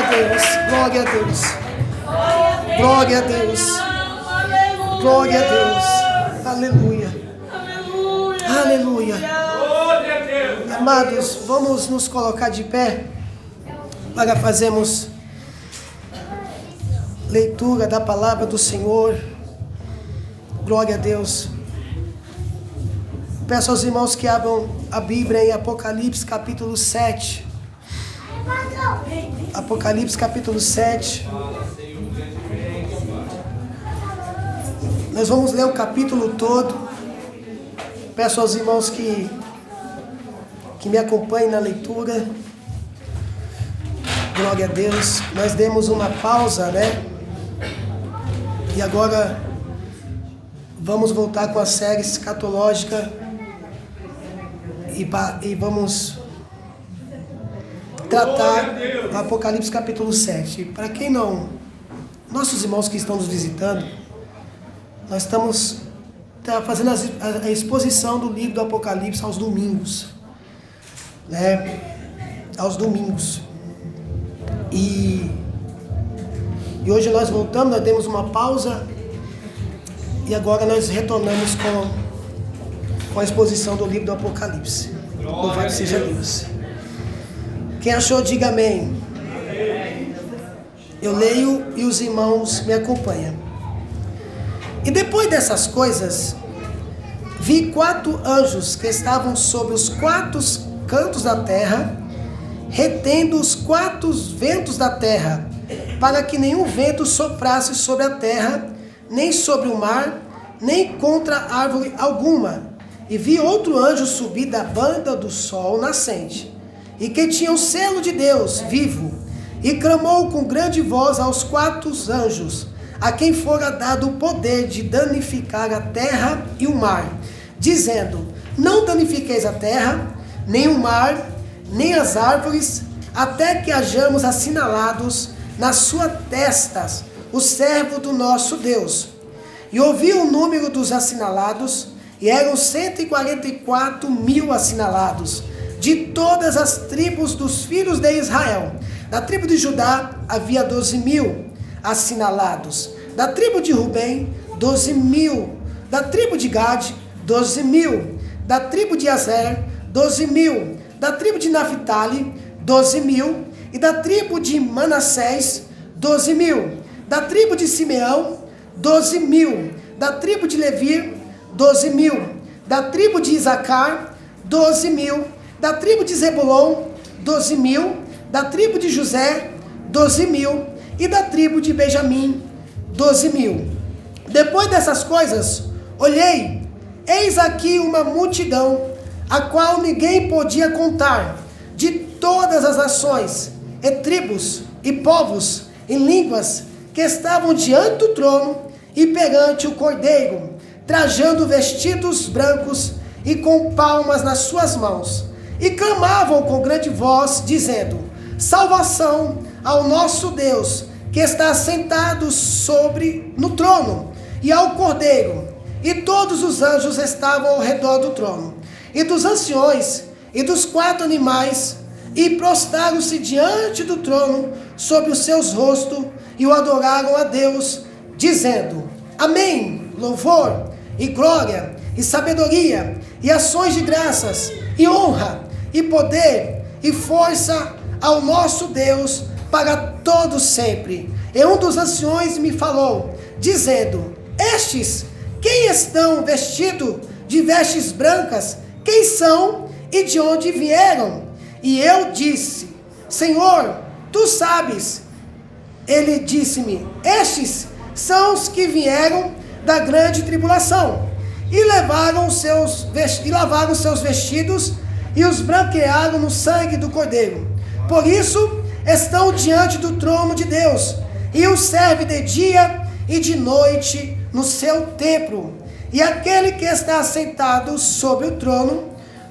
Deus, glória a Deus, glória a Deus, glória a Deus, aleluia, aleluia. Amados, vamos nos colocar de pé para fazermos leitura da palavra do Senhor. Glória a Deus. Peço aos irmãos que abram a Bíblia em Apocalipse capítulo 7. Apocalipse capítulo 7. Nós vamos ler o capítulo todo. Peço aos irmãos que me acompanhem na leitura. Glória a Deus. Nós demos uma pausa, né? E agora vamos voltar com a série escatológica e vamos tratar do Apocalipse capítulo 7. Para quem não, nossos irmãos que estão nos visitando, nós estamos fazendo a exposição do livro do Apocalipse aos domingos, né? Aos domingos. E hoje nós voltamos, nós demos uma pausa e agora nós retornamos com a exposição do livro do Apocalipse. Louvado seja Deus. Quem achou, diga amém. Eu leio e os irmãos me acompanham. E depois dessas coisas, vi 4 anjos que estavam sobre os 4 cantos da terra, retendo os 4 ventos da terra, para que nenhum vento soprasse sobre a terra, nem sobre o mar, nem contra árvore alguma. E vi outro anjo subir da banda do sol nascente, e que tinha o selo de Deus vivo, e clamou com grande voz aos 4 anjos, a quem fora dado o poder de danificar a terra e o mar, dizendo: não danifiqueis a terra, nem o mar, nem as árvores, até que hajamos assinalados nas suas testas o servo do nosso Deus. E ouvi o número dos assinalados, e eram 144.000 assinalados, de todas as tribos dos filhos de Israel. Da tribo de Judá havia 12.000 assinalados, da tribo de Rubem 12.000, da tribo de Gade 12.000, da tribo de Aser 12.000, da tribo de Naphtali 12.000, e da tribo de Manassés 12.000, da tribo de Simeão 12.000, da tribo de Levi 12.000, da tribo de Isacar 12.000, da tribo de Zebulon 12.000, da tribo de José 12.000, e da tribo de Benjamim 12.000. Depois dessas coisas, olhei, eis aqui uma multidão, a qual ninguém podia contar, de todas as nações, e tribos, e povos, e línguas, que estavam diante do trono e perante o Cordeiro, trajando vestidos brancos e com palmas nas suas mãos, e clamavam com grande voz, dizendo: salvação ao nosso Deus, que está sentado no trono, e ao Cordeiro. E todos os anjos estavam ao redor do trono, e dos anciões, e dos 4 animais, e prostraram-se diante do trono sobre os seus rostos, e o adoraram a Deus, dizendo: amém, louvor, e glória, e sabedoria, e ações de graças, e honra, e poder, e força ao nosso Deus, para todos sempre. E um dos anciões me falou, dizendo: estes, quem estão vestidos de vestes brancas, quem são e de onde vieram? E eu disse: Senhor, tu sabes. Ele disse-me: estes são os que vieram da grande tribulação, e lavaram seus vestidos, e os branquearam no sangue do Cordeiro. Por isso estão diante do trono de Deus, e o serve de dia e de noite no seu templo. E aquele que está sentado sobre o trono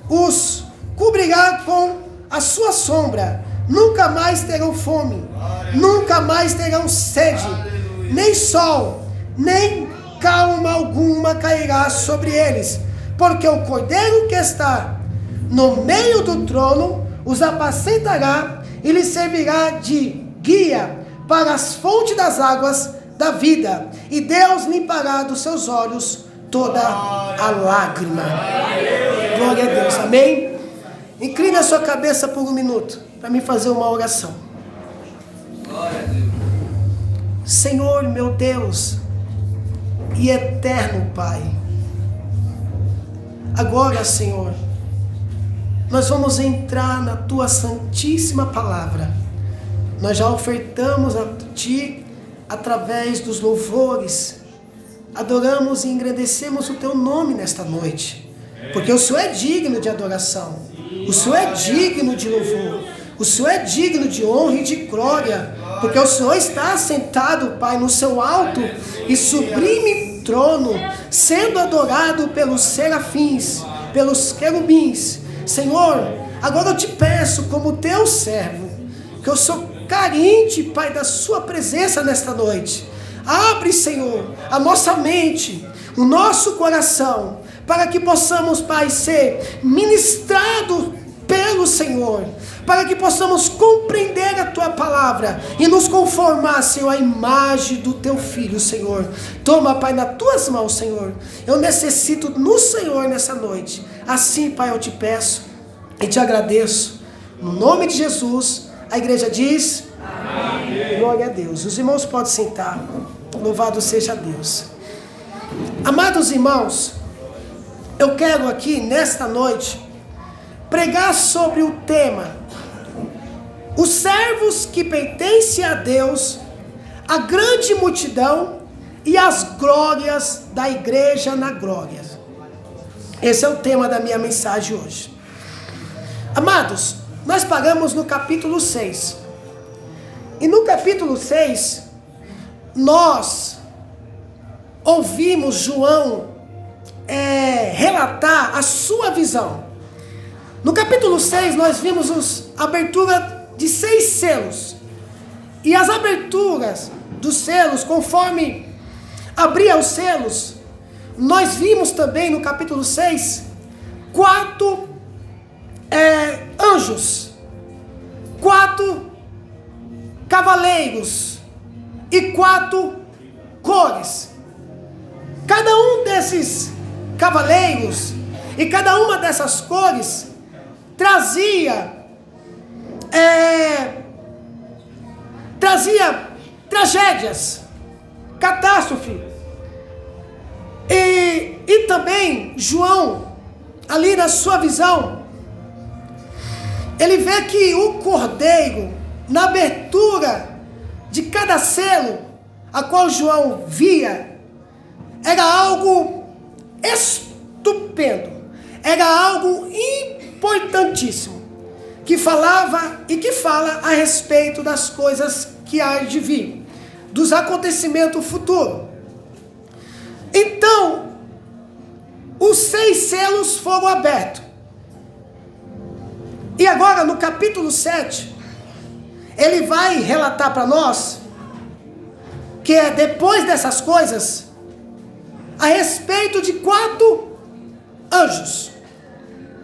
os cobrirá com a sua sombra. Nunca mais terão fome, nunca mais terão sede, nem sol, nem calma alguma cairá sobre eles, porque o Cordeiro que está no meio do trono os apacentará e lhes servirá de guia para as fontes das águas da vida, e Deus limpará dos seus olhos toda a lágrima. Glória a Deus, amém? Incline a sua cabeça por um minuto, para me fazer uma oração. Senhor, meu Deus e eterno Pai, agora, Senhor, nós vamos entrar na Tua santíssima palavra. Nós já ofertamos a Ti através dos louvores, adoramos e engrandecemos o Teu nome nesta noite, porque o Senhor é digno de adoração, o Senhor é digno de louvor, o Senhor é digno de honra e de glória, porque o Senhor está sentado, Pai, no seu alto e sublime trono, sendo adorado pelos serafins, pelos querubins. Senhor, agora eu te peço como teu servo, que eu sou carente, Pai, da sua presença nesta noite. Abre, Senhor, a nossa mente, o nosso coração, para que possamos, Pai, ser ministrados pelo Senhor, para que possamos compreender a Tua palavra e nos conformar, Senhor, à imagem do Teu Filho, Senhor. Toma, Pai, nas Tuas mãos, Senhor. Eu necessito no Senhor nessa noite. Assim, Pai, eu te peço e te agradeço. No nome de Jesus, a igreja diz: amém. Glória a Deus. Os irmãos podem sentar. Louvado seja Deus. Amados irmãos, eu quero aqui, nesta noite, pregar sobre o tema: os servos que pertencem a Deus, a grande multidão e as glórias da igreja na glória. Esse é o tema da minha mensagem hoje. Amados, nós paramos no capítulo 6. E no capítulo 6, nós ouvimos João relatar a sua visão. No capítulo 6, nós vimos a abertura de 6 selos. E as aberturas dos selos, conforme abria os selos, nós vimos também no capítulo 6, 4 anjos, 4 cavaleiros e 4 cores. Cada um desses cavaleiros e cada uma dessas cores trazia tragédias, catástrofe. E também João, ali na sua visão, ele vê que o cordeiro, na abertura de cada selo, a qual João via, era algo estupendo, era algo importantíssimo, que falava e que fala a respeito das coisas que há de vir, dos acontecimentos futuros. Então, os 6 selos foram abertos. E agora, no capítulo 7, ele vai relatar para nós que é depois dessas coisas, a respeito de 4 anjos,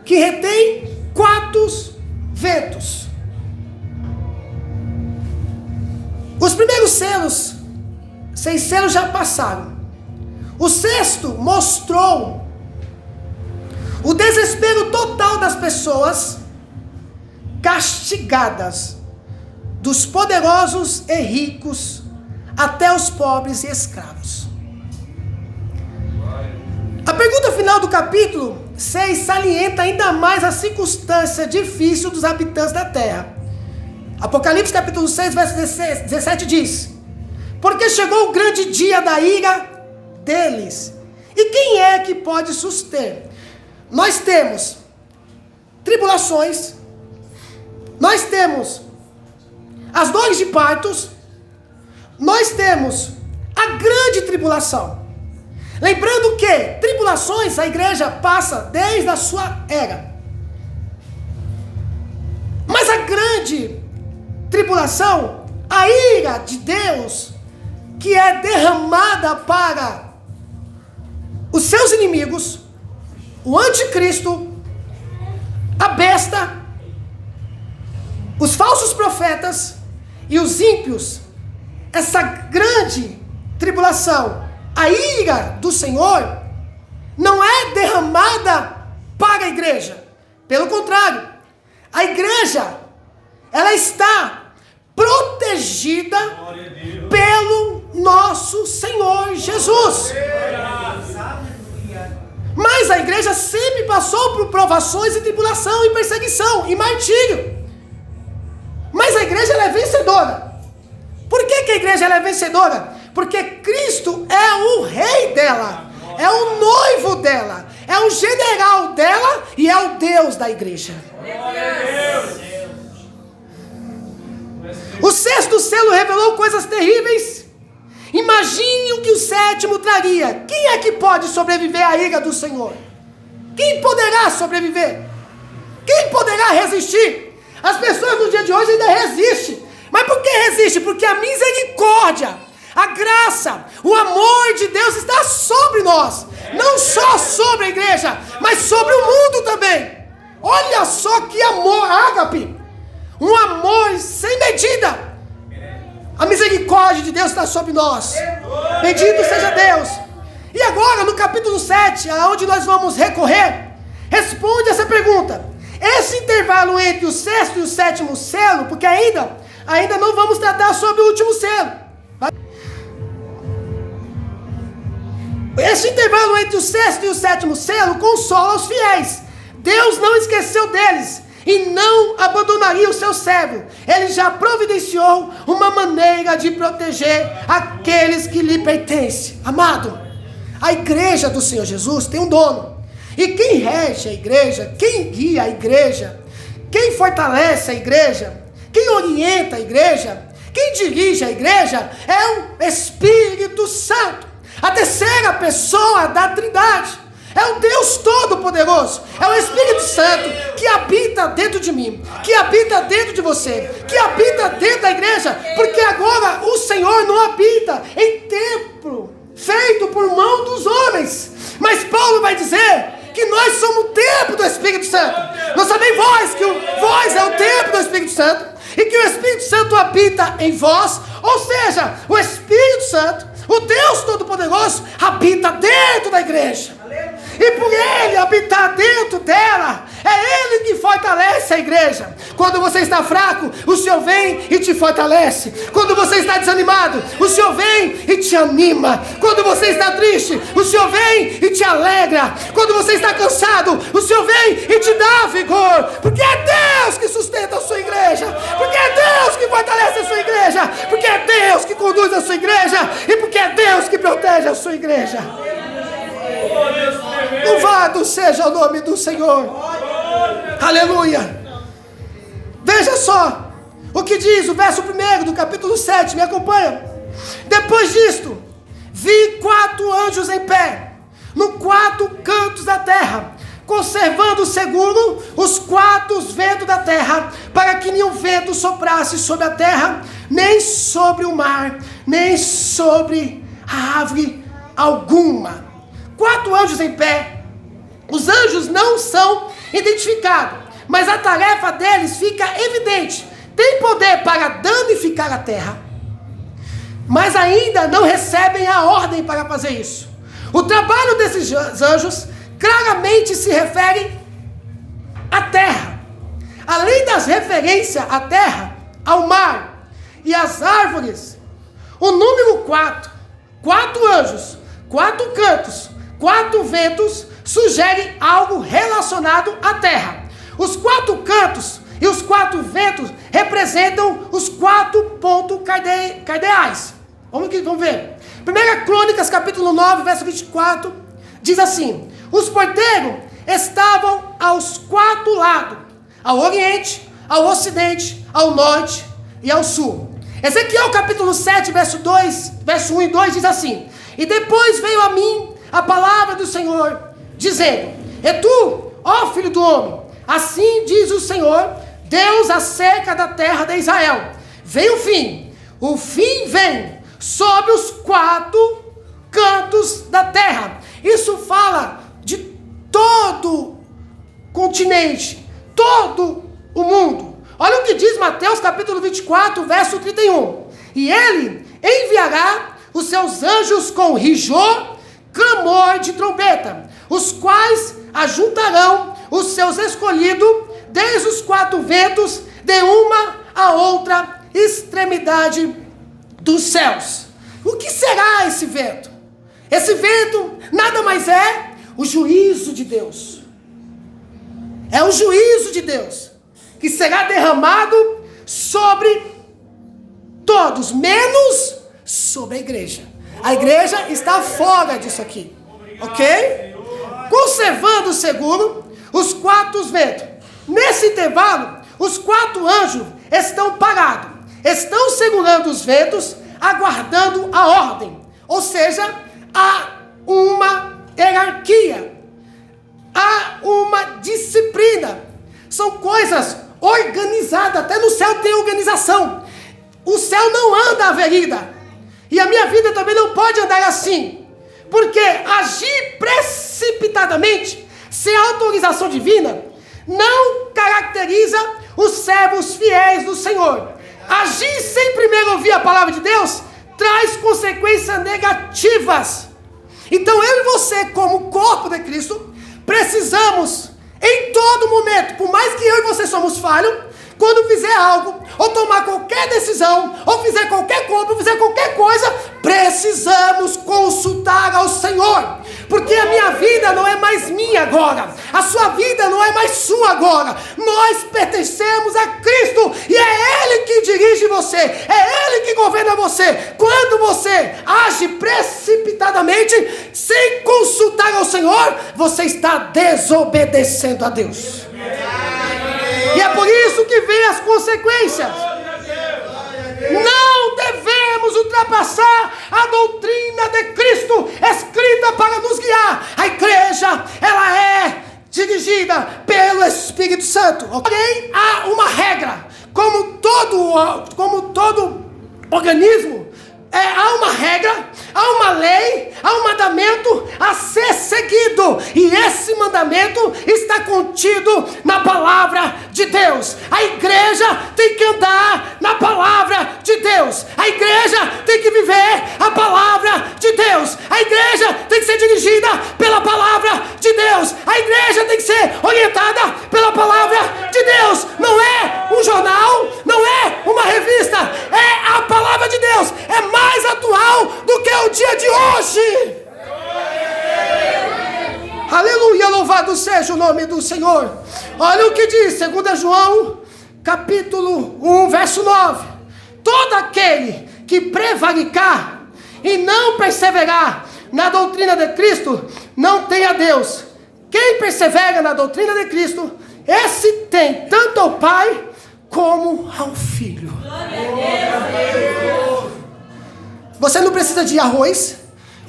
que retém 4 ventos. Os primeiros selos, 6 selos já passaram. O 6º mostrou o desespero total das pessoas castigadas, dos poderosos e ricos até os pobres e escravos. A pergunta final do capítulo 6 salienta ainda mais a circunstância difícil dos habitantes da terra. Apocalipse capítulo 6, verso 17 diz: porque chegou o grande dia da ira deles, e quem é que pode suster? Nós temos tribulações, nós temos as dores de partos, nós temos a grande tribulação. Lembrando que tribulações a igreja passa desde a sua era. Mas a grande tribulação, a ira de Deus, que é derramada para os seus inimigos, o anticristo, a besta, os falsos profetas e os ímpios, essa grande tribulação, a ira do Senhor, não é derramada para a igreja. Pelo contrário, a igreja, ela está protegida pelo nosso Senhor Jesus. Mas a igreja sempre passou por provações e tribulação, e perseguição, e martírio. Mas a igreja ela é vencedora. Por que a igreja ela é vencedora? Porque Cristo é o rei dela, é o noivo dela, é o general dela e é o Deus da igreja. O sexto selo revelou coisas terríveis. Imagine o que o sétimo traria. Quem é que pode sobreviver à ira do Senhor? Quem poderá sobreviver? Quem poderá resistir? As pessoas no dia de hoje ainda resistem. Mas por que resiste? Porque a misericórdia, a graça, o amor de Deus está sobre nós. Não só sobre a igreja, mas sobre o mundo também. Olha só que amor, ágape. Um amor sem medida. A misericórdia de Deus está sobre nós. Bendito seja Deus. E agora no capítulo 7, aonde nós vamos recorrer, responde essa pergunta. Esse intervalo entre o sexto e o sétimo selo, porque ainda não vamos tratar sobre o último selo. Esse intervalo entre o sexto e o sétimo selo consola os fiéis. Deus não esqueceu deles e não abandonaria o seu servo. Ele já providenciou uma maneira de proteger aqueles que lhe pertencem. Amado, a igreja do Senhor Jesus tem um dono. E quem rege a igreja, quem guia a igreja, quem fortalece a igreja, quem orienta a igreja, quem dirige a igreja é o Espírito Santo, a terceira pessoa da Trindade. É o Deus Todo-Poderoso, é o Espírito Santo que habita dentro de mim, que habita dentro de você, que habita dentro da igreja, porque agora o Senhor não habita em templo feito por mão dos homens, mas Paulo vai dizer que nós somos o templo do Espírito Santo. Não sabem vós que vós é o templo do Espírito Santo e que o Espírito Santo habita em vós, ou seja, o Espírito Santo, o Deus Todo-Poderoso, habita dentro da igreja. E por Ele habitar dentro dela, é Ele que fortalece a igreja. Quando você está fraco, o Senhor vem e te fortalece. Quando você está desanimado, o Senhor vem e te anima. Quando você está triste, o Senhor vem e te alegra. Quando você está cansado, o Senhor vem e te dá vigor. Porque é Deus que sustenta a sua igreja. Porque é Deus que fortalece a sua igreja. Porque é Deus que conduz a sua igreja. E porque é Deus que protege a sua igreja. Louvado seja o nome do Senhor. Aleluia. Veja só o que diz o verso 1 do capítulo 7. Me acompanha. Depois disto, vi 4 anjos em pé, no 4 cantos da terra, conservando seguro os 4 ventos da terra, para que nenhum vento soprasse sobre a terra, nem sobre o mar, nem sobre a árvore alguma. 4 anjos em pé. Os anjos não são identificados, mas a tarefa deles fica evidente. Tem poder para danificar a terra, mas ainda não recebem a ordem para fazer isso. O trabalho desses anjos claramente se refere à terra. Além das referências à terra, ao mar e às árvores, o número 4, 4 anjos, 4 cantos, 4 ventos, sugere algo relacionado à terra. Os 4 cantos e os 4 ventos representam os 4 pontos cardeais. Vamos ver. 1 Crônicas, capítulo 9, verso 24, diz assim: os porteiros estavam aos 4 lados, ao oriente, ao ocidente, ao norte e ao sul. Ezequiel, capítulo 7, verso 1 e 2, diz assim: e depois veio a mim a palavra do Senhor, dizendo: e tu, ó filho do homem, assim diz o Senhor, Deus acerca da terra de Israel: vem o fim vem sobre os 4 cantos da terra. Isso fala de todo o continente, todo o mundo. Olha o que diz Mateus capítulo 24, verso 31. E ele enviará os seus anjos com rigor, clamor de trombeta, os quais ajuntarão os seus escolhidos desde os quatro ventos, de uma a outra extremidade dos céus. O que será esse vento? Esse vento nada mais é o juízo de Deus. É o juízo de Deus que será derramado sobre todos, menos sobre a igreja. A igreja está fora disso aqui, ok? Conservando seguro os quatro ventos. Nesse intervalo, os quatro anjos estão parados, estão segurando os ventos, aguardando a ordem. Ou seja, há uma hierarquia, há uma disciplina. São coisas organizadas, até no céu tem organização. O céu não anda à avenida, e a minha vida também não pode andar assim, porque agir precipitadamente, sem autorização divina, não caracteriza os servos fiéis do Senhor. Agir sem primeiro ouvir a palavra de Deus traz consequências negativas. Então eu e você, como corpo de Cristo, precisamos em todo momento, por mais que eu e você somos falhos, quando fizer algo, ou tomar qualquer decisão, ou fizer qualquer compra, ou fizer qualquer coisa, precisamos consultar ao Senhor, porque a minha vida não é mais minha agora, a sua vida não é mais sua agora, nós pertencemos a Cristo, e é Ele que dirige você, é Ele que governa você. Quando você age precipitadamente, sem consultar ao Senhor, você está desobedecendo a Deus. E é por isso que vem as consequências. Não devemos ultrapassar a doutrina de Cristo, escrita para nos guiar. A igreja, ela é dirigida pelo Espírito Santo. Porém, há uma regra. Como todo organismo, há uma regra, há uma lei, há um mandamento a ser seguido, e esse mandamento está contido na palavra de Deus. A igreja tem que andar na palavra de Deus, a igreja tem que viver a palavra de Deus, a igreja tem que ser dirigida pela palavra de Deus, a igreja tem que ser orientada pela palavra de Deus. Não é um jornal, não é uma revista, é a palavra de Deus, é mais atual do que o dia de hoje. Aleluia, louvado seja o nome do Senhor. Olha o que diz 2 João capítulo 1, verso 9. Todo aquele que prevaricar e não perseverar na doutrina de Cristo, não tem a Deus. Quem persevera na doutrina de Cristo, esse tem tanto ao Pai como ao Filho. Você não precisa de arroz,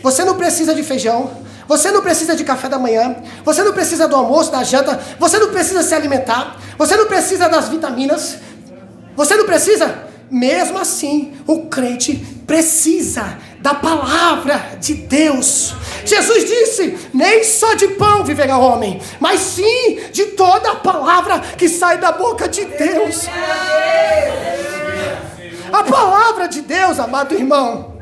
você não precisa de feijão, você não precisa de café da manhã, você não precisa do almoço, da janta, você não precisa se alimentar, você não precisa das vitaminas, você não precisa. Mesmo assim, o crente precisa da palavra de Deus. Jesus disse: nem só de pão viverá o homem, mas sim de toda a palavra que sai da boca de Deus. A palavra de Deus, amado irmão,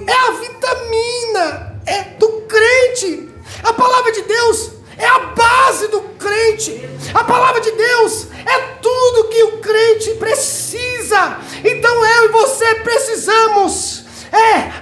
é a vitamina, é do crente. A palavra de Deus é a base do crente. A palavra de Deus é tudo que o crente precisa. Então eu e você precisamos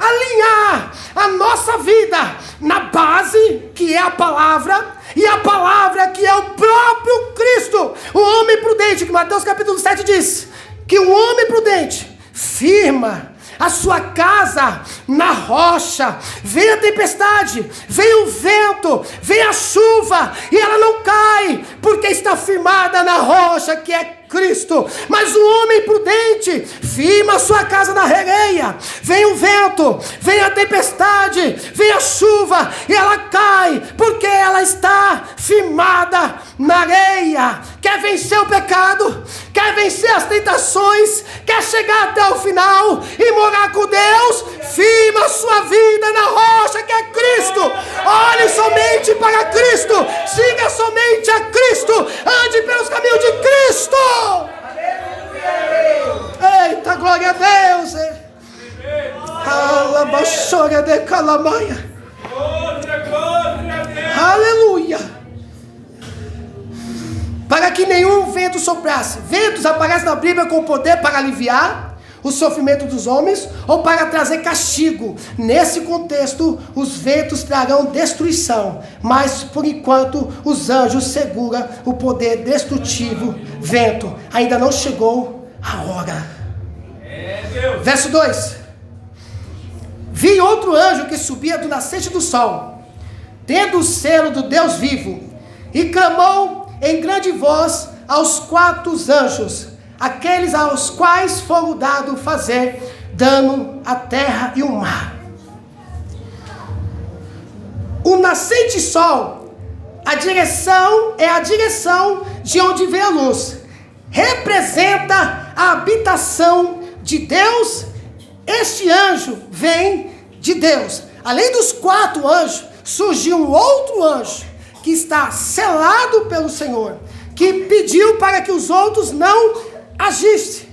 alinhar a nossa vida na base que é a palavra, e a palavra que é o próprio Cristo. O homem prudente, que Mateus capítulo 7 diz, que o homem prudente firma a sua casa na rocha. Vem a tempestade, vem o vento, vem a chuva, e ela não cai, porque está firmada na rocha que é Cristo. Mas o homem prudente firma a sua casa na areia. Vem o vento, vem a tempestade, vem a chuva, e ela cai, porque ela está firmada na areia. Quer vencer o pecado? Quer vencer as tentações? Quer chegar até o final e morar com Deus? Firma a sua vida na rocha que é Cristo. Olhe somente para Cristo, siga somente a Cristo, ande pelos caminhos de Cristo. chora de calamaia. Aleluia. Para que nenhum vento soprasse. Ventos aparecem na Bíblia com poder para aliviar o sofrimento dos homens ou para trazer castigo. Nesse contexto, os ventos trarão destruição, mas por enquanto os anjos seguram o poder destrutivo vento. Ainda não chegou a hora. Verso 2: vi outro anjo que subia do nascente do sol, tendo o selo do Deus vivo, e clamou em grande voz aos 4 anjos, aqueles aos quais foram dado fazer dano à terra e o mar. O nascente sol, a direção é a direção de onde vem a luz, representa a habitação de Deus. Este anjo vem de Deus. Além dos 4 anjos, surgiu um outro anjo que está selado pelo Senhor, que pediu para que os outros não agissem.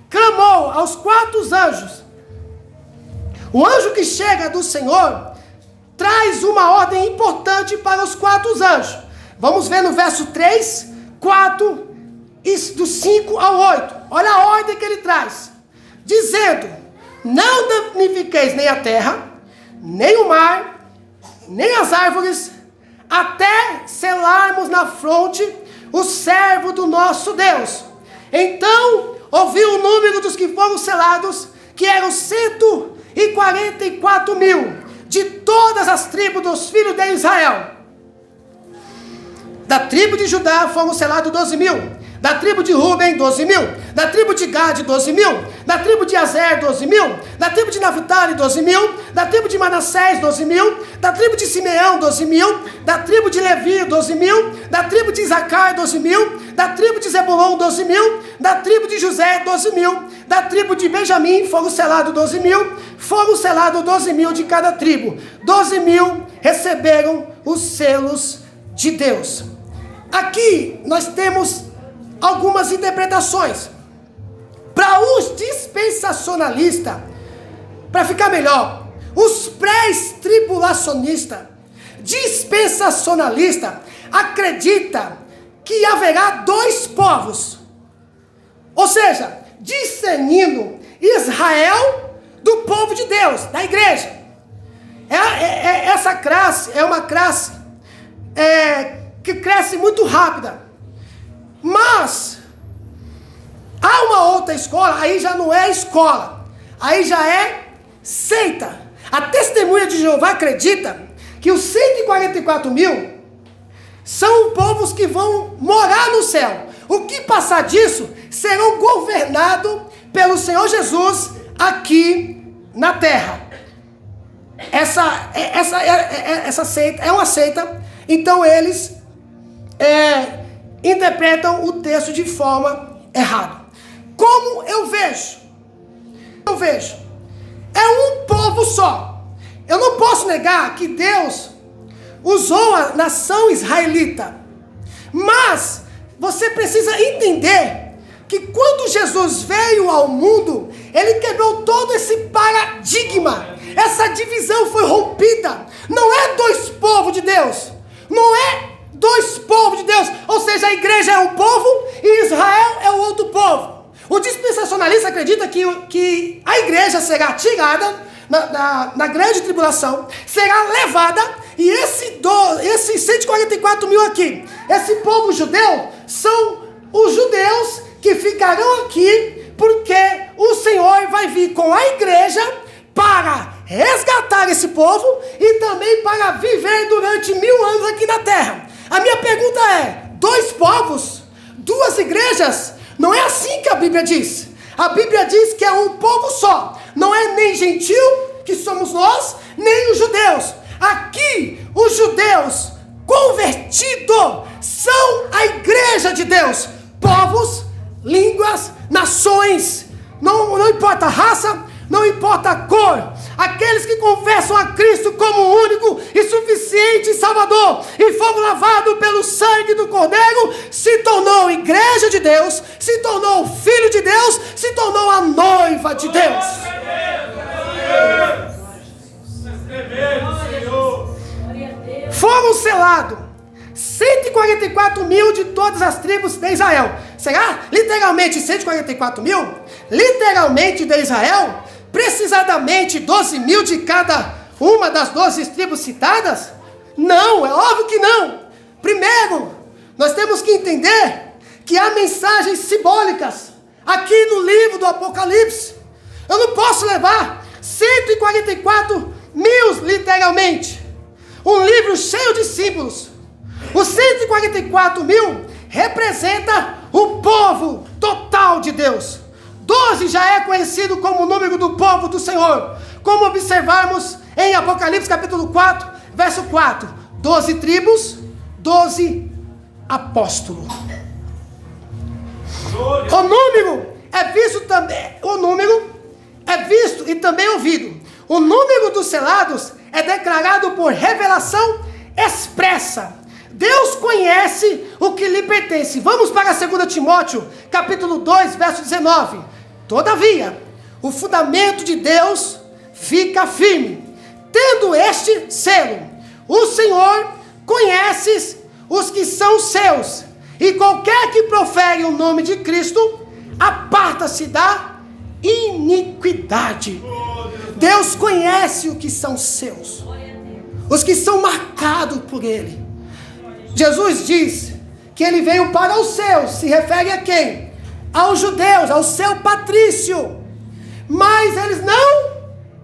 Clamou aos 4 anjos. O anjo que chega do Senhor traz uma ordem importante para os 4 anjos. Vamos ver no verso 3, 4 e do 5 ao 8. Olha a ordem que ele traz. Dizendo: não danifiqueis nem a terra, nem o mar, nem as árvores, até selarmos na fronte o servo do nosso Deus. Então ouviu o número dos que foram selados, que eram 144.000, de todas as tribos dos filhos de Israel. Da tribo de Judá foram selados 12.000. Da tribo de Ruben, 12.000. Da tribo de Gade, 12.000. Da tribo de Azer, 12.000. Da tribo de Naphtali, 12.000. Da tribo de Manassés, 12.000. Da tribo de Simeão, 12.000. Da tribo de Levi, 12.000. Da tribo de Isacar, 12.000. Da tribo de Zebulon, 12.000. Da tribo de José, 12.000. Da tribo de Benjamim foram selados 12.000. Foram selados 12.000 de cada tribo. 12.000 receberam os selos de Deus. Aqui nós temos algumas interpretações. Para os dispensacionalistas, para ficar melhor, os pré-tribulacionistas, dispensacionalistas, acreditam que haverá 2 povos. Ou seja, discernindo Israel do povo de Deus, da igreja. Essa classe é uma classe que cresce muito rápida. Mas há uma outra escola, aí já não é escola, aí já é seita. A Testemunha de Jeová acredita que os 144.000 são povos que vão morar no céu. O que passar disso serão governados pelo Senhor Jesus aqui na terra. Essa seita é uma seita, então eles interpretam o texto de forma errada. Como eu vejo? É um povo só. Eu não posso negar que Deus usou a nação israelita. Mas você precisa entender que quando Jesus veio ao mundo, ele quebrou todo esse paradigma. Essa divisão foi rompida. Não é 2 povos de Deus. Não é 2 povos de Deus, ou seja, a igreja é um povo e Israel é o outro povo. O dispensacionalista acredita que a igreja será tirada na grande tribulação, será levada, e esses 144.000 aqui, esse povo judeu, são os judeus que ficarão aqui, porque o Senhor vai vir com a igreja para resgatar esse povo e também para viver durante 1000 anos aqui na terra. A minha pergunta é: 2 povos? 2 igrejas? Não é assim que a Bíblia diz. A Bíblia diz que é um povo só. Não é nem gentil, que somos nós, nem os judeus. Aqui, os judeus convertidos são a igreja de Deus. Povos, línguas, nações. Não importa a raça, não importa a cor. Aqueles que confessam a Cristo como único e suficiente Salvador e foram lavados pelo sangue do Cordeiro, se tornou igreja de Deus, se tornou filho de Deus, se tornou a noiva de Deus. Foram selados 144 mil de todas as tribos de Israel. Será? Literalmente 144 mil? Literalmente de Israel? Precisamente 12 mil de cada uma das 12 tribos citadas? Não, é óbvio que não. Primeiro, nós temos que entender que há mensagens simbólicas aqui no livro do Apocalipse. Eu não posso levar 144 mil literalmente. Um livro cheio de símbolos. Os 144 mil representa o povo total de Deus. 12 já é conhecido como o número do povo do Senhor. Como observarmos em Apocalipse capítulo 4, verso 4. 12 tribos, 12 apóstolos. O número é visto também. O número é visto e também ouvido. O número dos selados é declarado por revelação expressa. Deus conhece o que lhe pertence. Vamos para 2 Timóteo, capítulo 2, verso 19. Todavia, o fundamento de Deus fica firme, tendo este selo: o Senhor conhece os que são seus, e qualquer que profere o nome de Cristo, aparta-se da iniquidade. Deus conhece o que são seus, os que são marcados por Ele. Jesus diz que Ele veio para os seus, se refere a quem? Aos judeus, ao seu patrício. Mas eles não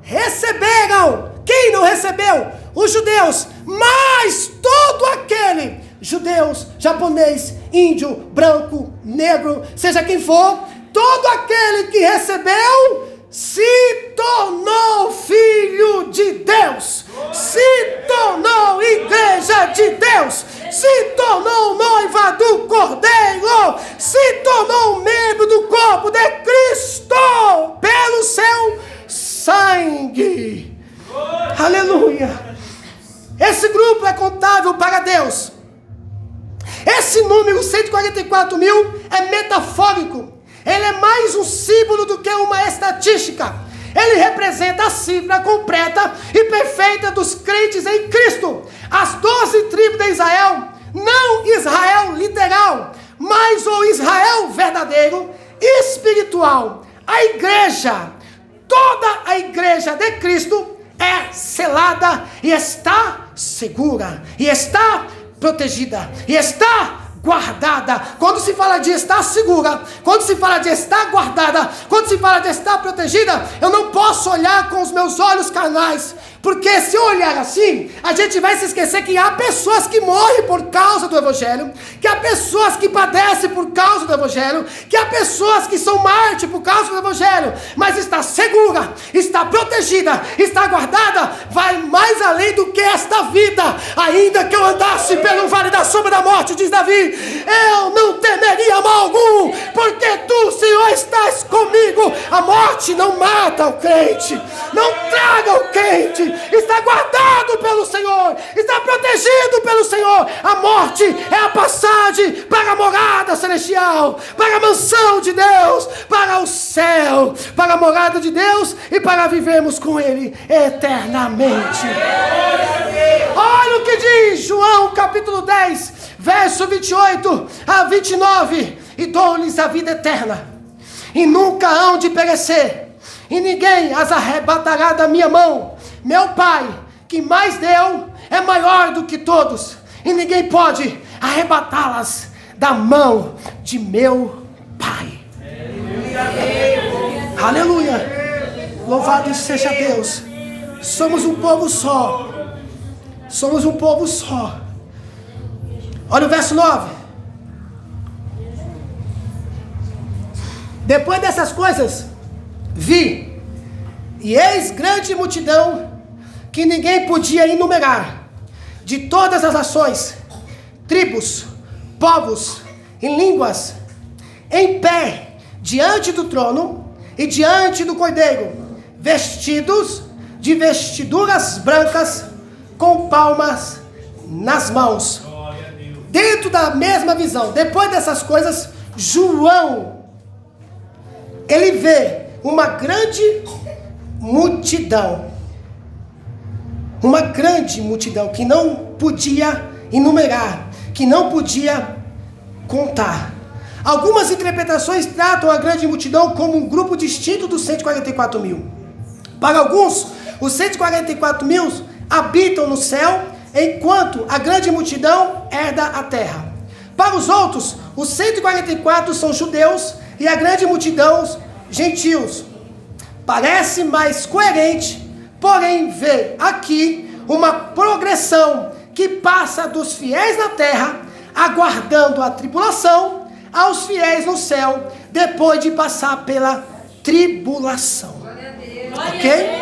receberam. Quem não recebeu? Os judeus. Mas todo aquele, judeus, japonês, índio, branco, negro, seja quem for, todo aquele que recebeu, se tornou filho de Deus, se tornou igreja de Deus, se tornou noiva do Cordeiro, se tornou membro do corpo de Cristo, pelo seu sangue. Aleluia. Esse grupo é contável para Deus. Esse número 144 mil é metafórico. Ele é mais um símbolo do que uma estatística. Ele representa a cifra completa e perfeita dos crentes em Cristo. As 12 tribos de Israel, não Israel literal, mas o Israel verdadeiro, espiritual. A igreja, toda a igreja de Cristo é selada e está segura, e está protegida, e está guardada. Quando se fala de estar segura, quando se fala de estar guardada, quando se fala de estar protegida, eu não posso olhar com os meus olhos carnais, porque se eu olhar assim, a gente vai se esquecer que há pessoas que morrem por causa do Evangelho, que há pessoas que padecem por causa do Evangelho, que há pessoas que são mártires por causa do Evangelho, mas está segura, está protegida, está guardada, vai mais além do que esta vida. Ainda que eu andasse pelo vale da sombra da morte, diz Davi, eu não temeria mal algum, porque tu, Senhor, estás comigo. A morte não mata o crente, não traga o crente, está guardado pelo Senhor, está protegido pelo Senhor. A morte é a passagem para a morada celestial, para a mansão de Deus, para o céu, para a morada de Deus e para vivermos com Ele eternamente. Olha o que diz João capítulo 10, verso 28 a 29. E dou-lhes a vida eterna, e nunca hão de perecer, e ninguém as arrebatará da minha mão. Meu Pai, que mais deu, é maior do que todos, e ninguém pode arrebatá-las da mão de meu Pai. Aleluia. Louvado seja Deus. Somos um povo só. Somos um povo só. Olha o verso 9. Depois dessas coisas, vi, e eis grande multidão, que ninguém podia enumerar, de todas as nações, tribos, povos e línguas, em pé, diante do trono e diante do Cordeiro, vestidos de vestiduras brancas, com palmas nas mãos. Dentro da mesma visão, depois dessas coisas, João, ele vê uma grande multidão. uma grande multidão que não podia enumerar, que não podia contar. Algumas interpretações tratam a grande multidão como um grupo distinto dos 144 mil. Para alguns, os 144 mil habitam no céu, enquanto a grande multidão herda a terra. Para os outros, os 144 são judeus e a grande multidão gentios. Parece mais coerente, porém, ver aqui uma progressão que passa dos fiéis na terra, aguardando a tribulação, aos fiéis no céu, depois de passar pela tribulação. Ok?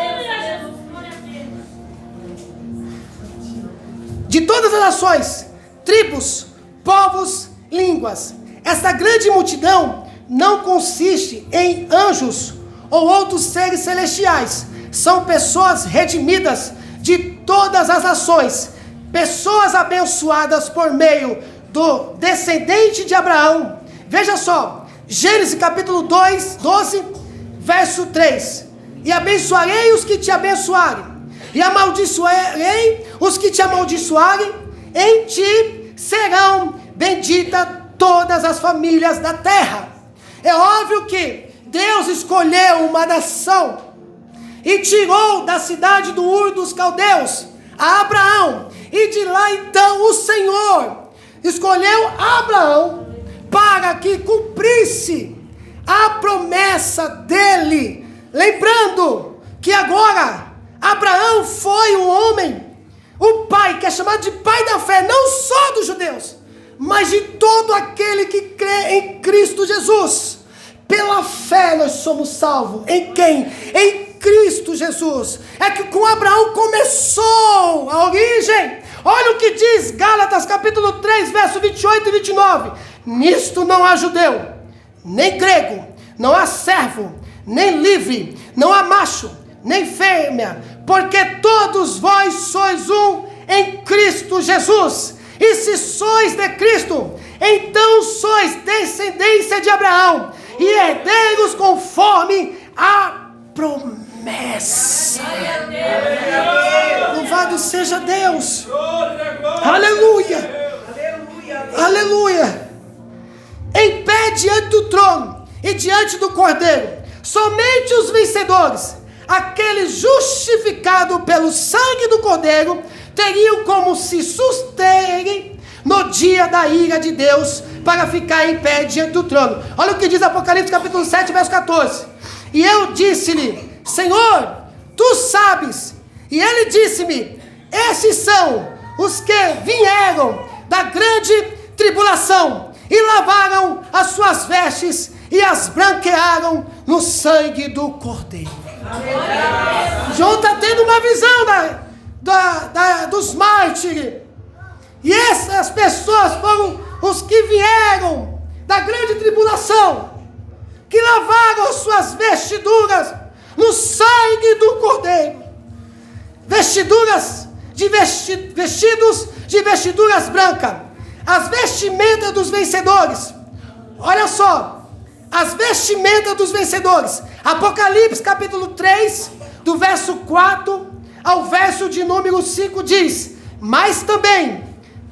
De todas as nações, tribos, povos, línguas, essa grande multidão não consiste em anjos ou outros seres celestiais. São pessoas redimidas de todas as nações, pessoas abençoadas por meio do descendente de Abraão. Veja só, Gênesis capítulo 2, 12, verso 3. E abençoarei os que te abençoarem, e amaldiçoarei os que te amaldiçoarem. Em ti serão benditas todas as famílias da terra. É óbvio que Deus escolheu uma nação e tirou da cidade do Ur dos Caldeus a Abraão. E de lá então o Senhor escolheu Abraão para que cumprisse a promessa dele. Lembrando que agora Abraão foi um homem, o pai, que é chamado de pai da fé, não só dos judeus, mas de todo aquele que crê em Cristo Jesus. Pela fé nós somos salvos. Em quem? Em Cristo Jesus. É que com Abraão começou a origem. Olha o que diz Gálatas capítulo 3, verso 28 e 29. Nisto não há judeu, nem grego, não há servo, nem livre, não há macho, nem fêmea, porque todos vós sois um em Cristo Jesus. E se sois de Cristo, então sois descendência de Abraão e herdeiros conforme a promessa. Louvado seja Deus. Aleluia. Aleluia. Em pé diante do trono e diante do Cordeiro, somente os vencedores, aqueles justificados pelo sangue do Cordeiro, teriam como se susterem no dia da ira de Deus, para ficar em pé diante do trono. Olha o que diz Apocalipse capítulo 7, verso 14. E eu disse-lhe: Senhor, tu sabes. E ele disse-me: esses são os que vieram da grande tribulação e lavaram as suas vestes e as branquearam no sangue do Cordeiro. João está tendo uma visão dos mártires. E essas pessoas foram os que vieram da grande tribulação, que lavaram as suas vestiduras no sangue do Cordeiro. Vestidos de vestiduras brancas. As vestimentas dos vencedores. Olha só, as vestimentas dos vencedores. Apocalipse capítulo 3, do verso 4 ao verso de número 5 diz: mas também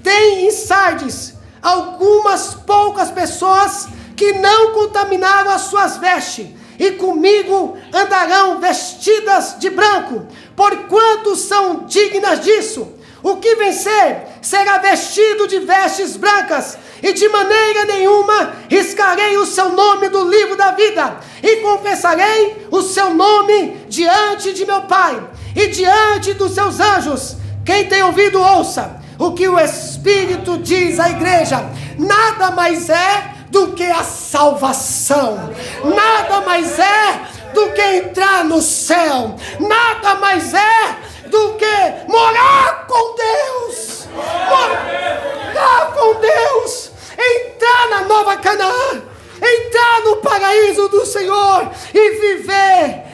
tem em Sardes algumas poucas pessoas que não contaminaram as suas vestes, e comigo andarão vestidas de branco, porquanto são dignas disso. O que vencer será vestido de vestes brancas, e de maneira nenhuma riscarei o seu nome do livro da vida, e confessarei o seu nome diante de meu Pai e diante dos seus anjos. Quem tem ouvido, ouça o que o Espírito diz à igreja. Nada mais é do que a salvação, nada mais é do que entrar no céu, nada mais é do que morar com Deus, morar com Deus, entrar na nova Canaã, entrar no paraíso do Senhor e viver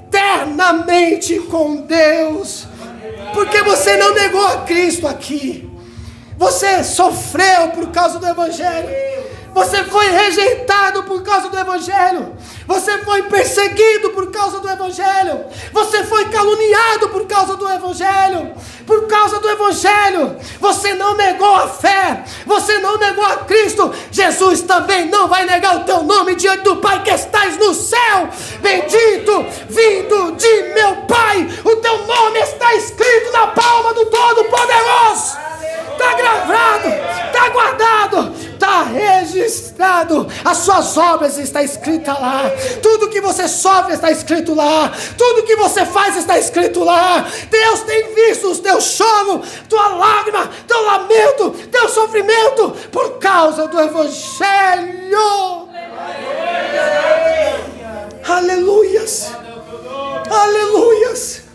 eternamente com Deus. Porque você não negou a Cristo aqui, você sofreu por causa do Evangelho, Você foi rejeitado por causa do Evangelho. Você foi perseguido por causa do Evangelho. Você foi caluniado por causa do Evangelho. Por causa do Evangelho, você não negou a fé. Você não negou a Cristo. Jesus também não vai negar o teu nome diante do Pai que estás no céu. Bendito, vindo de meu Pai. O teu nome está escrito na palma do Todo-Poderoso. Está gravado, está guardado, está registrado. As suas obras estão escritas lá. Tudo que você sofre está escrito lá. Tudo que você faz está escrito lá. Deus tem visto os teus choros, tua lágrima, teu lamento, teu sofrimento por causa do Evangelho. Aleluias. Aleluias.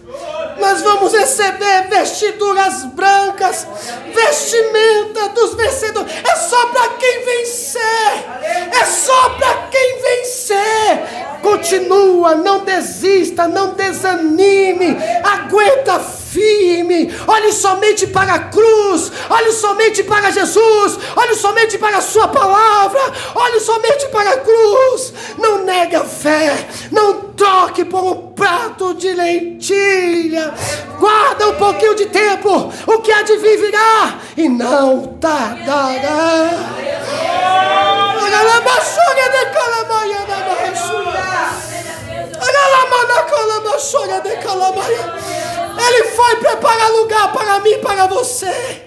Nós vamos receber vestiduras brancas, vestimenta dos vencedores. É só para quem vencer. É só para quem vencer. Continua, não desista, não desanime. Aguenta firme. Olhe somente para a cruz. Olhe somente para Jesus. Olhe somente para a sua palavra. Olhe somente para a cruz. Não negue a fé. Não troque por um prato de lentilha. Guarda um pouquinho de tempo. O que há de vir virá e não tardará. Ele foi preparar lugar para mim e para você.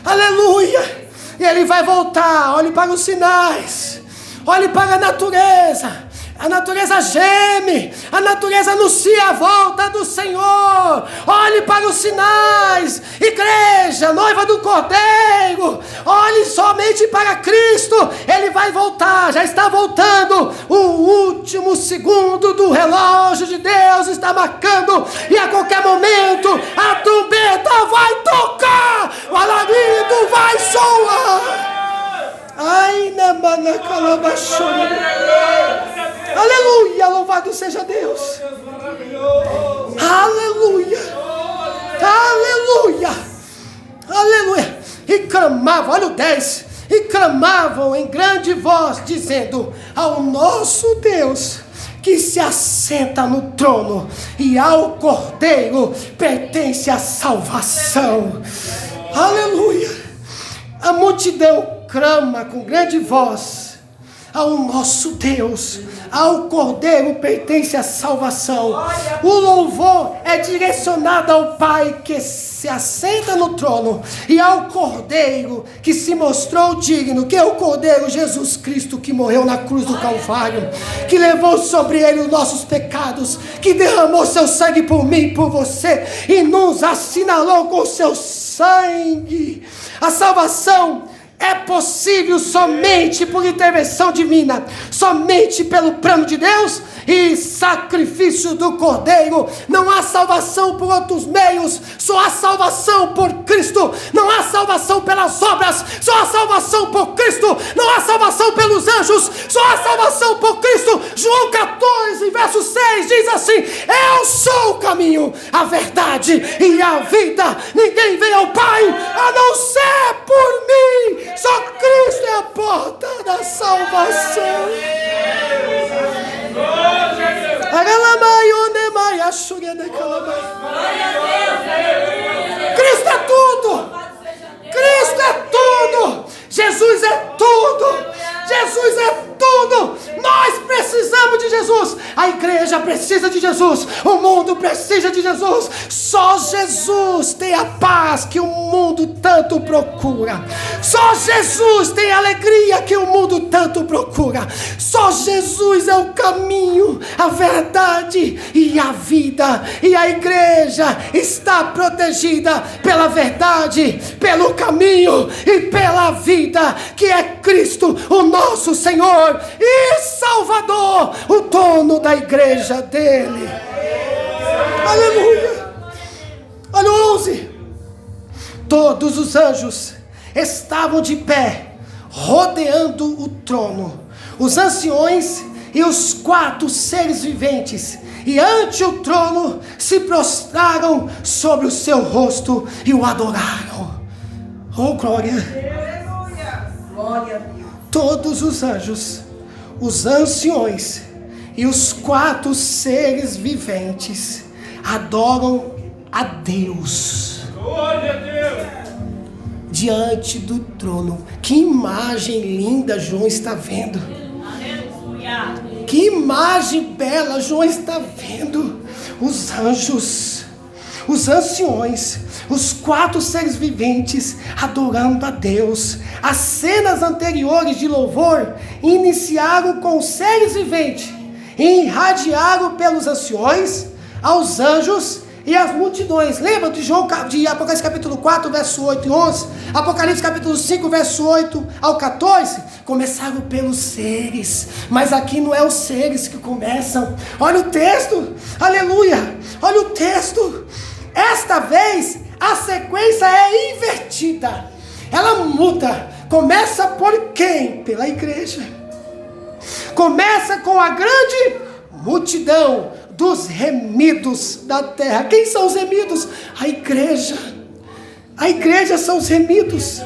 Aleluia. E ele vai voltar. Olhe para os sinais. Olhe para a natureza. A natureza geme, a natureza anuncia a volta do Senhor. Olhe para os sinais. Igreja, noiva do Cordeiro, olhe somente para Cristo. Ele vai voltar, já está voltando. O último segundo do relógio de Deus está marcando. E a qualquer momento a trombeta vai tocar, o alarido vai soar. Ai, na aleluia, louvado seja Deus. Aleluia, aleluia, aleluia. E clamavam, olha o 10. E clamavam em grande voz, dizendo: ao nosso Deus que se assenta no trono, e ao Cordeiro pertence a salvação. Aleluia. A multidão clama com grande voz: ao nosso Deus, ao Cordeiro pertence a salvação. O louvor é direcionado ao Pai que se assenta no trono, e ao Cordeiro que se mostrou digno, que é o Cordeiro Jesus Cristo, que morreu na cruz do Calvário, que levou sobre ele os nossos pecados, que derramou seu sangue por mim e por você, e nos assinalou com seu sangue. A salvação é possível somente por intervenção divina, somente pelo plano de Deus e sacrifício do Cordeiro. Não há salvação por outros meios, só há salvação por Cristo. Não há salvação pelas obras, só há salvação por Cristo. Não há salvação pelos anjos, só há salvação por Cristo. João 14, verso 6 diz assim: eu sou o caminho, a verdade e a vida. Ninguém vem ao Pai a não ser por mim. Só Cristo é a porta da salvação. Cristo é tudo. Cristo é tudo. Jesus é tudo. Jesus é tudo. Nós precisamos de Jesus. A igreja precisa de Jesus. O mundo precisa de Jesus. Só Jesus tem a paz que o mundo tanto procura. Só Jesus tem a alegria que o mundo tanto procura. Só Jesus é o caminho, a verdade e a vida. E a igreja está protegida pela verdade, pelo caminho e pela vida, que é Cristo, o nosso Senhor e Salvador, o dono da igreja dele. Aleluia. Olha o 11. Todos os anjos estavam de pé, rodeando o trono, os anciões e os 4 seres viventes, e ante o trono se prostraram sobre o seu rosto e o adoraram. Oh, glória! Aleluia! Glória a Deus! todos os anjos, os anciões e os 4 seres viventes adoram a Deus. Glória a Deus. Diante do trono. Que imagem linda João está vendo. Aleluia. Que imagem bela João está vendo. Os anjos, os anciões, os 4 seres viventes adorando a Deus. As cenas anteriores de louvor iniciaram com os seres viventes e irradiaram pelos anciões, aos anjos e as multidões. Lembra de Apocalipse capítulo 4, verso 8 e 11? Apocalipse capítulo 5, verso 8 ao 14? Começaram pelos seres, mas aqui não é os seres que começam. Olha o texto, aleluia, olha o texto. Esta vez a sequência é invertida, ela muda. Começa por quem? Pela igreja. Começa com a grande multidão dos remidos da terra. Quem são os remidos? A igreja. A igreja são os remidos.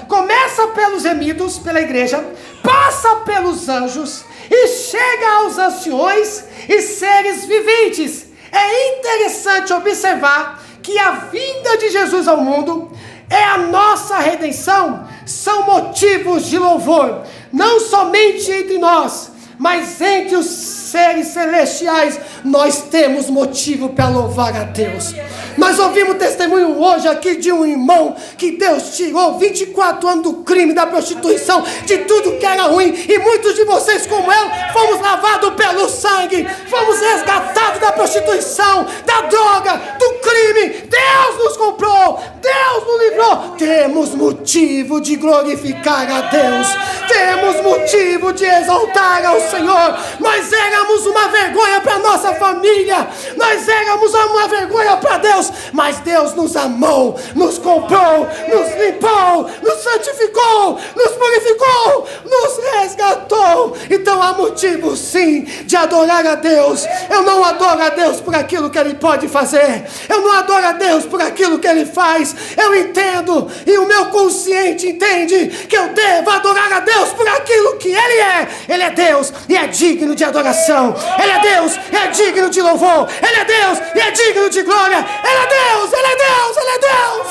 Começa pelos remidos, pela igreja, passa pelos anjos e chega aos anciões e seres viventes. É interessante observar que a vinda de Jesus ao mundo é a nossa redenção, são motivos de louvor, não somente entre nós, mas entre os seres celestiais. Nós temos motivo para louvar a Deus. Nós ouvimos testemunho hoje aqui de um irmão que Deus tirou 24 anos do crime, da prostituição, de tudo que era ruim, e muitos de vocês como eu, fomos lavados pelo sangue, fomos resgatados da prostituição, da droga, do crime. Deus nos comprou, Deus nos livrou. Temos motivo de glorificar a Deus, temos motivo de exaltar ao Senhor. Nós éramos uma vergonha para nossa família, nós éramos uma vergonha para Deus, mas Deus nos amou, nos comprou, nos limpou, nos santificou, nos purificou, nos resgatou. Então há motivo sim de adorar a Deus. Eu não adoro a Deus por aquilo que Ele pode fazer, eu não adoro a Deus por aquilo que Ele faz. Eu entendo, e o meu consciente entende, que eu devo adorar a Deus por aquilo que Ele é. Ele é Deus e é digno de adoração. Ele é Deus e é digno de louvor. Ele é Deus e é digno de glória. Ele é Deus, Ele é Deus, Ele é Deus.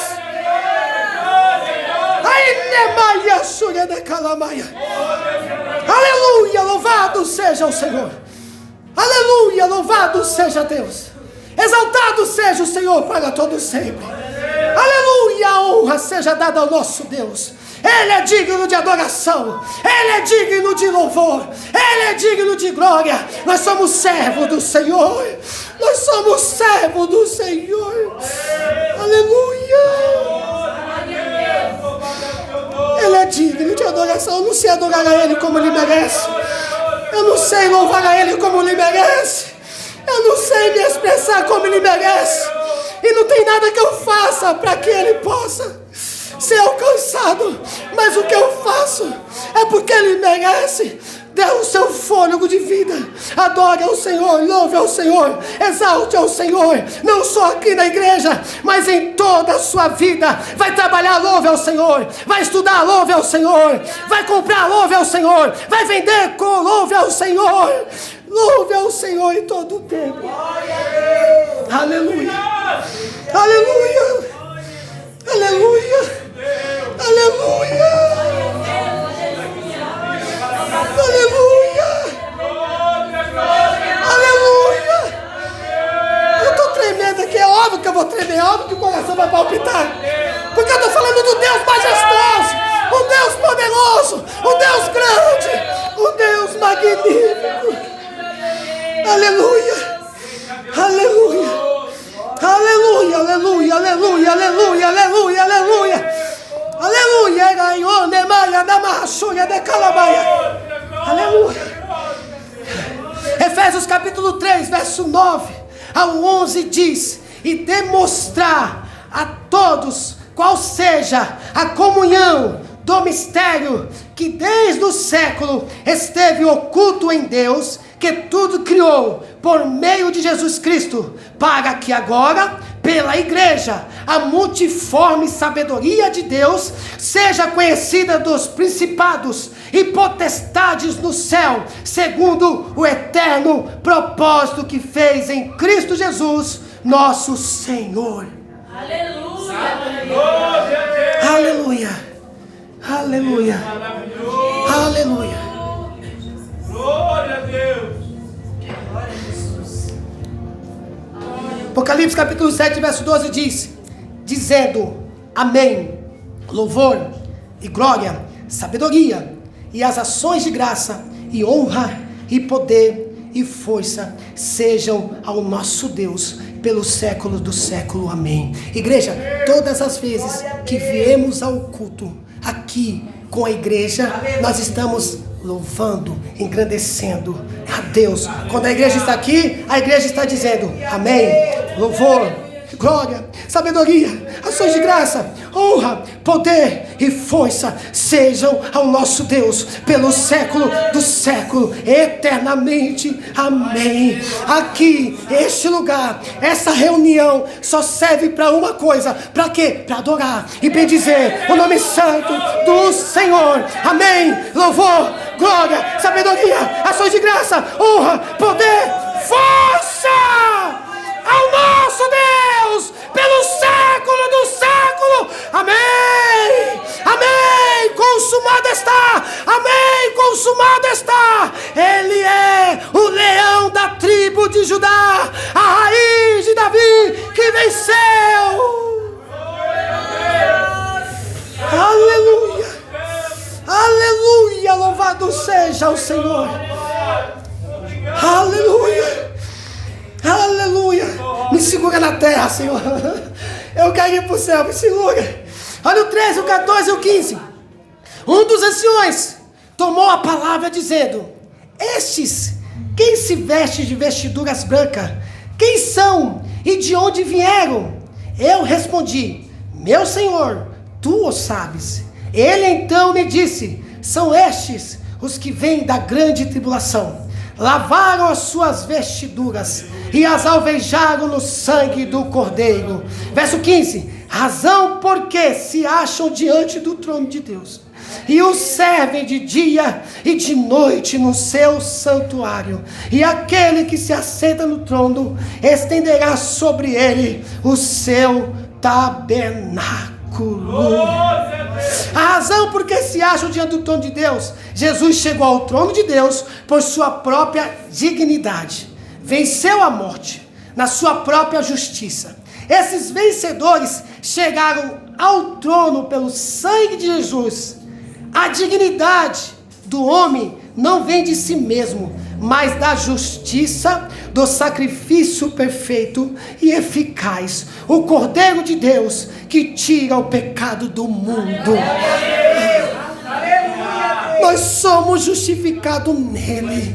Aleluia, louvado seja o Senhor. Aleluia, louvado seja Deus. Exaltado seja o Senhor para todo sempre. Aleluia, a honra seja dada ao nosso Deus. Ele é digno de adoração, Ele é digno de louvor, Ele é digno de glória. Nós somos servos do Senhor, nós somos servos do Senhor. Aleluia. Ele é digno de adoração. Eu não sei adorar a Ele como Ele merece, eu não sei louvar a Ele como Ele merece, eu não sei me expressar como Ele merece, e não tem nada que eu faça para que Ele possa ser alcançado, mas o que eu faço é porque Ele merece. Dê o seu fôlego de vida, adore ao Senhor, louve ao Senhor, exalte ao Senhor, não só aqui na igreja, mas em toda a sua vida. Vai trabalhar, louve ao Senhor. Vai estudar, louve ao Senhor. Vai comprar, louve ao Senhor. Vai vender, louve ao Senhor. Louve ao Senhor em todo o tempo. Aleluia, aleluia, aleluia, aleluia. Aleluia! Aleluia! Eu estou tremendo aqui, é óbvio que eu vou tremer, é óbvio que o coração vai palpitar, porque eu estou falando do Deus majestoso, um Deus poderoso, um Deus grande, um Deus magnífico. Aleluia! Aleluia! Aleluia! Aleluia! Aleluia! Aleluia! Aleluia! Aleluia! Aleluia. Efésios capítulo 3, verso 9 ao 11 diz: e demonstrar a todos qual seja a comunhão do mistério que desde o século esteve oculto em Deus, que tudo criou por meio de Jesus Cristo, para que agora, pela igreja, a multiforme sabedoria de Deus seja conhecida dos principados e potestades no céu, segundo o eterno propósito que fez em Cristo Jesus, nosso Senhor. Aleluia. Aleluia. Aleluia. Glória a Deus. Apocalipse capítulo 7, verso 12 diz: dizendo: amém, louvor e glória, sabedoria e as ações de graça e honra e poder e força sejam ao nosso Deus pelos séculos do século. Amém. Igreja, todas as vezes que viemos ao culto aqui com a igreja, nós estamos louvando, engrandecendo a Deus. Quando a igreja está aqui, a igreja está dizendo: amém, louvor, glória, sabedoria, ações de graça, honra, poder e força sejam ao nosso Deus pelo século do século, eternamente. Amém. Aqui, este lugar, essa reunião só serve para uma coisa. Para quê? Para adorar e bendizer o nome santo do Senhor. Amém. Louvor, glória, sabedoria, ações de graça, honra, poder, força ao nosso Deus pelo século do século. Amém. Amém. Consumado está. Amém. Consumado está. Ele é o leão da tribo de Judá, a raiz de Davi que venceu. Aleluia. Aleluia. Louvado seja o Senhor. Aleluia. Aleluia. Me segura na terra, Senhor. Eu quero ir para o céu, me segura. Olha o 13, o 14 e o 15. Um dos anciões tomou a palavra dizendo: estes, quem se veste de vestiduras brancas, quem são e de onde vieram? Eu respondi: meu Senhor, tu o sabes. Ele então me disse: são estes os que vêm da grande tribulação. Lavaram as suas vestiduras e as alvejaram no sangue do Cordeiro. Verso 15: razão porque se acham diante do trono de Deus e o servem de dia e de noite no seu santuário. E aquele que se assenta no trono estenderá sobre ele o seu tabernáculo. A razão porque se acham diante do trono de Deus: Jesus chegou ao trono de Deus por sua própria dignidade, venceu a morte na sua própria justiça. Esses vencedores chegaram ao trono pelo sangue de Jesus. A dignidade do homem não vem de si mesmo, mas da justiça do sacrifício perfeito e eficaz, o Cordeiro de Deus que tira o pecado do mundo. Nós somos justificados nele.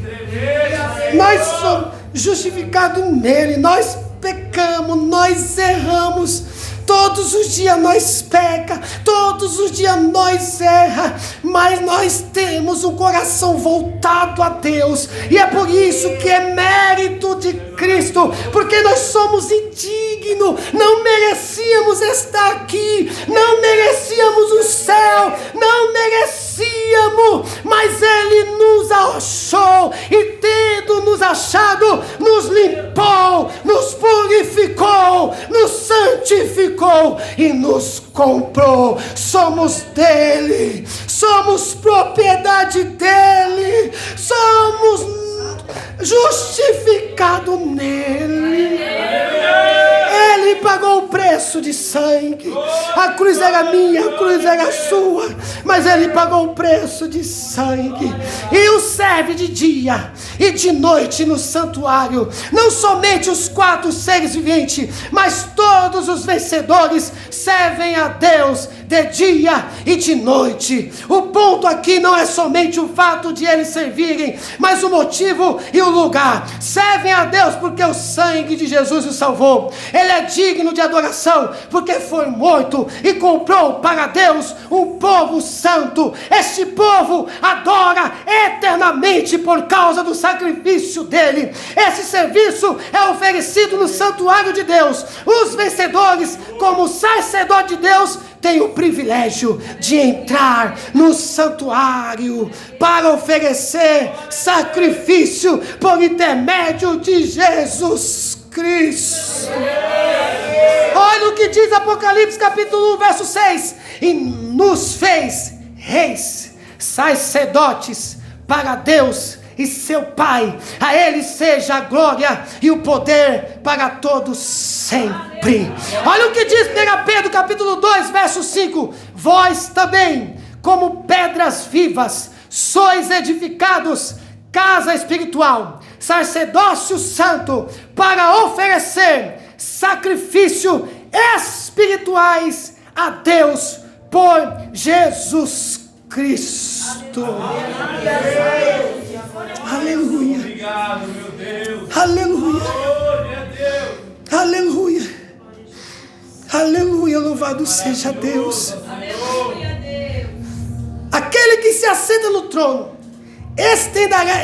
Nós somos justificados nele. Nós pecamos, nós erramos. Todos os dias nós peca, todos os dias nós erra, mas nós temos um coração voltado a Deus, e é por isso que é mérito de Cristo, porque nós somos indignos, não merecíamos estar aqui, não merecíamos o céu, não merecíamos, mas Ele nos achou, e tendo nos achado, nos limpou, nos purificou, nos santificou e nos comprou. Somos dele, somos propriedade dele, somos justificados nele. Ele pagou o preço de sangue. A cruz era minha, a cruz era sua, mas ele pagou o preço de sangue e o serve de dia e de noite no santuário. Não somente os 4 seres viventes, mas todos os vencedores servem a Deus de dia e de noite. O ponto aqui não é somente o fato de eles servirem, mas o motivo e o lugar. Servem a Deus porque o sangue de Jesus os salvou. Ele é digno de adoração porque foi morto e comprou para Deus um povo santo. Este povo adora eternamente por causa do sacrifício dele. Esse serviço é oferecido no santuário de Deus. Os vencedores, como sacerdote de Deus, têm o privilégio de entrar no santuário para oferecer sacrifício por intermédio de Jesus Cristo. Olha o que diz Apocalipse capítulo 1, verso 6: e nos fez reis, sacerdotes para Deus e seu Pai. A Ele seja a glória e o poder para todos sempre. Olha o que diz 1 Pedro capítulo 2, verso 5: vós também, como pedras vivas, sois edificados casa espiritual, sacerdócio santo, para oferecer sacrifício espirituais a Deus por Jesus Cristo. Aleluia. Obrigado, meu Deus. Aleluia. Glória a Deus. Aleluia. Aleluia. Louvado seja Deus. Aquele que se assenta no trono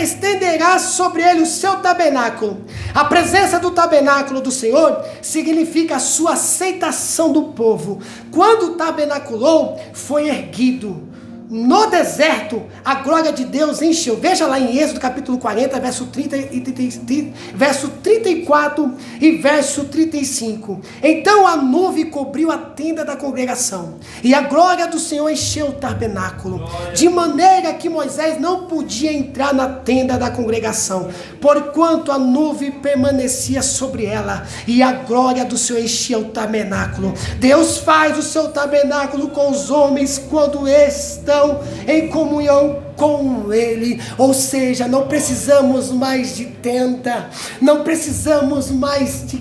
estenderá sobre ele o seu tabernáculo. A presença do tabernáculo do Senhor significa a sua aceitação do povo. Quando tabernaculou, foi erguido. No deserto, a glória de Deus encheu. Veja lá em Êxodo capítulo 40, verso 34 e verso 35. Então a nuvem cobriu a tenda da congregação, e a glória do Senhor encheu o tabernáculo, de maneira que Moisés não podia entrar na tenda da congregação, porquanto a nuvem permanecia sobre ela, e a glória do Senhor enchia o tabernáculo. Deus faz o seu tabernáculo com os homens quando estão em comunhão com Ele. Ou seja, não precisamos mais de tenda, não precisamos mais de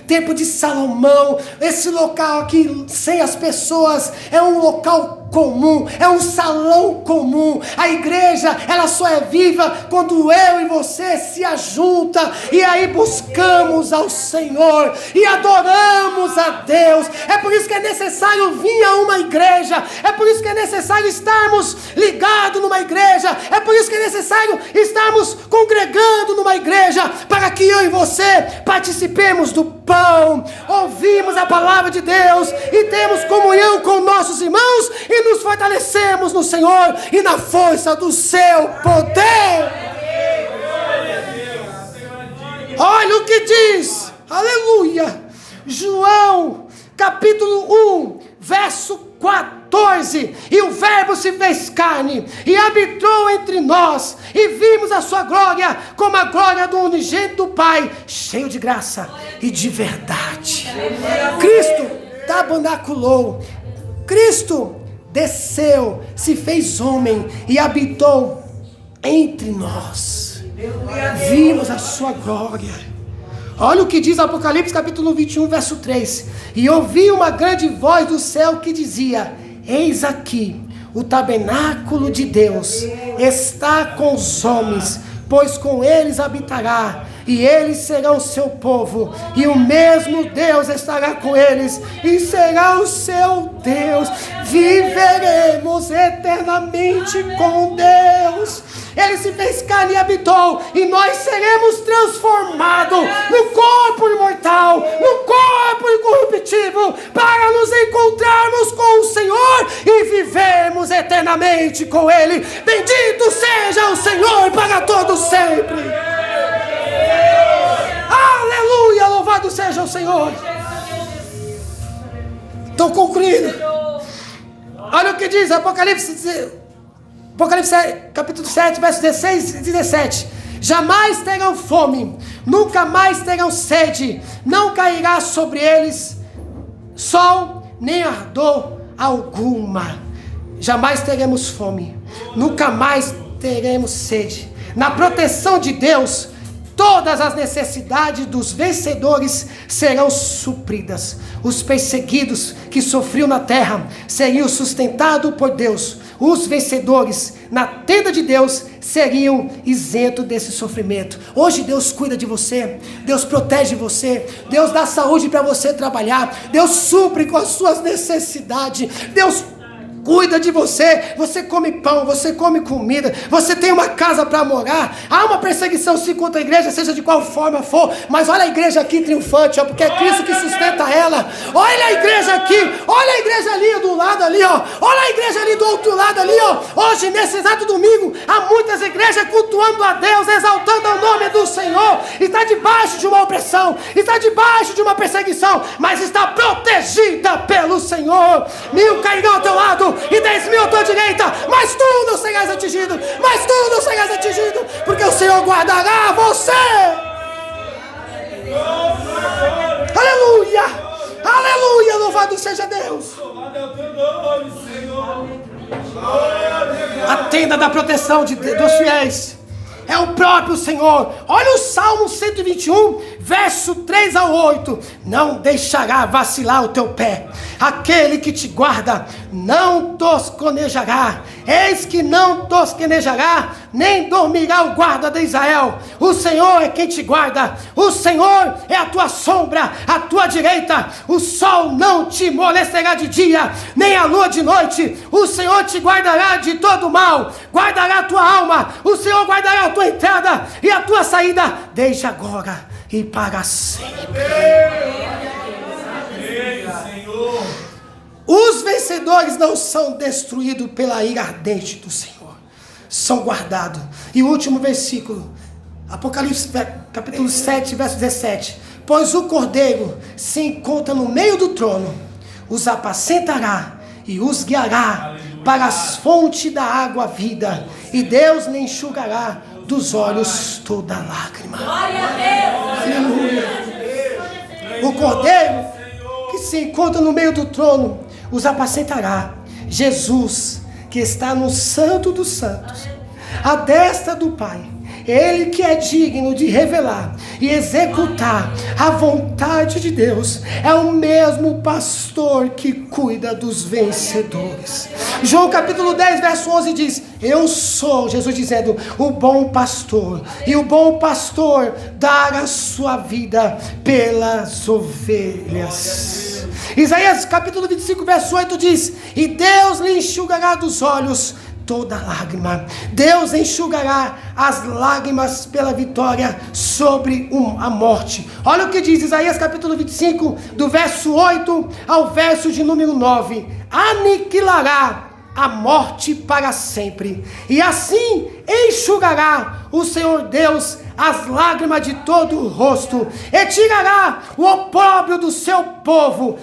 templo de Salomão. Esse local aqui sem as pessoas é um local comum, é um salão comum. A igreja, ela só é viva quando eu e você se ajunta e aí buscamos ao Senhor e adoramos a Deus. É por isso que é necessário vir a uma igreja, é por isso que é necessário estarmos ligados numa igreja, é por isso que é necessário estarmos congregando numa igreja, para que eu e você participemos do pão, ouvimos a palavra de Deus e temos comunhão com nossos irmãos e nos fortalecemos no Senhor e na força do seu poder. Olha o que diz, aleluia, João capítulo 1, verso 14: e o verbo se fez carne e habitou entre nós, e vimos a sua glória como a glória do unigênito do Pai, cheio de graça e de verdade. Cristo tabernaculou, Cristo desceu, se fez homem e habitou entre nós. Vimos a sua glória. Olha o que diz Apocalipse capítulo 21, verso 3: e ouvi uma grande voz do céu que dizia: eis aqui, o tabernáculo de Deus está com os homens, pois com eles habitará, e eles serão seu povo, e o mesmo Deus estará com eles, e será o seu Deus. Viveremos eternamente com Deus. Ele se fez carne e habitou, e nós seremos transformados no corpo imortal, no corpo incorruptível, para nos encontrarmos com o Senhor e vivermos eternamente com Ele. Bendito seja o Senhor para todos sempre. Aleluia, louvado seja o Senhor. Estou concluindo. Olha o que diz Apocalipse capítulo 7, versos 16 e 17: jamais terão fome, nunca mais terão sede, não cairá sobre eles sol nem ardor alguma. Jamais teremos fome, nunca mais teremos sede. Na proteção de Deus, todas as necessidades dos vencedores serão supridas. Os perseguidos que sofriam na terra seriam sustentados por Deus. Os vencedores na tenda de Deus seriam isentos desse sofrimento. Hoje Deus cuida de você, Deus protege você, Deus dá saúde para você trabalhar, Deus supre com as suas necessidades, Deus cuida de você. Você come pão, você come comida, você tem uma casa para morar. Há uma perseguição sim contra a igreja, seja de qual forma for, mas olha a igreja aqui triunfante, ó, porque é Cristo que sustenta ela. Olha a igreja aqui, olha a igreja ali do lado ali, ó. Olha a igreja ali do outro lado ali, ó. Hoje, nesse exato domingo, há muitas igrejas cultuando a Deus, exaltando o nome do Senhor. Está debaixo de uma opressão, está debaixo de uma perseguição, mas está protegida pelo Senhor. 1000 cairão ao teu lado e 10.000 à tua direita, mas tu não serás atingido, porque o Senhor guardará você. Aleluia, aleluia, louvado seja Deus. A tenda da proteção dos fiéis é o próprio Senhor. Olha o Salmo 121, verso 3 ao 8. Não deixará vacilar o teu pé. Aquele que te guarda não tosquenejará. Eis que não tosquenejará, nem dormirá o guarda de Israel. O Senhor é quem te guarda. O Senhor é a tua sombra, a tua direita. O sol não te molestará de dia, nem a lua de noite. O Senhor te guardará de todo mal, guardará a tua alma. O Senhor guardará a tua entrada e a tua saída, desde agora e para sempre. Os vencedores não são destruídos pela ira ardente do Senhor, são guardados. E o último versículo, Apocalipse capítulo 7, verso 17. Pois o Cordeiro se encontra no meio do trono, os apacentará e os guiará para as fontes da água vida, e Deus lhe enxugará dos olhos toda lágrima. Glória a Deus! Aleluia! O Cordeiro que se encontra no meio do trono os apacentará. Jesus, que está no Santo dos Santos, à destra do Pai, Ele que é digno de revelar e executar a vontade de Deus, é o mesmo pastor que cuida dos vencedores. João capítulo 10, verso 11 diz: eu sou, Jesus dizendo, o bom pastor, e o bom pastor dará a sua vida pelas ovelhas. Isaías capítulo 25, verso 8 diz: e Deus lhe enxugará dos olhos toda lágrima. Deus enxugará as lágrimas pela vitória sobre a morte. Olha o que diz Isaías capítulo 25, do verso 8 ao verso de número 9. Aniquilará a morte para sempre, e assim enxugará o Senhor Deus as lágrimas de todo o rosto, e tirará o opróbrio do seu povo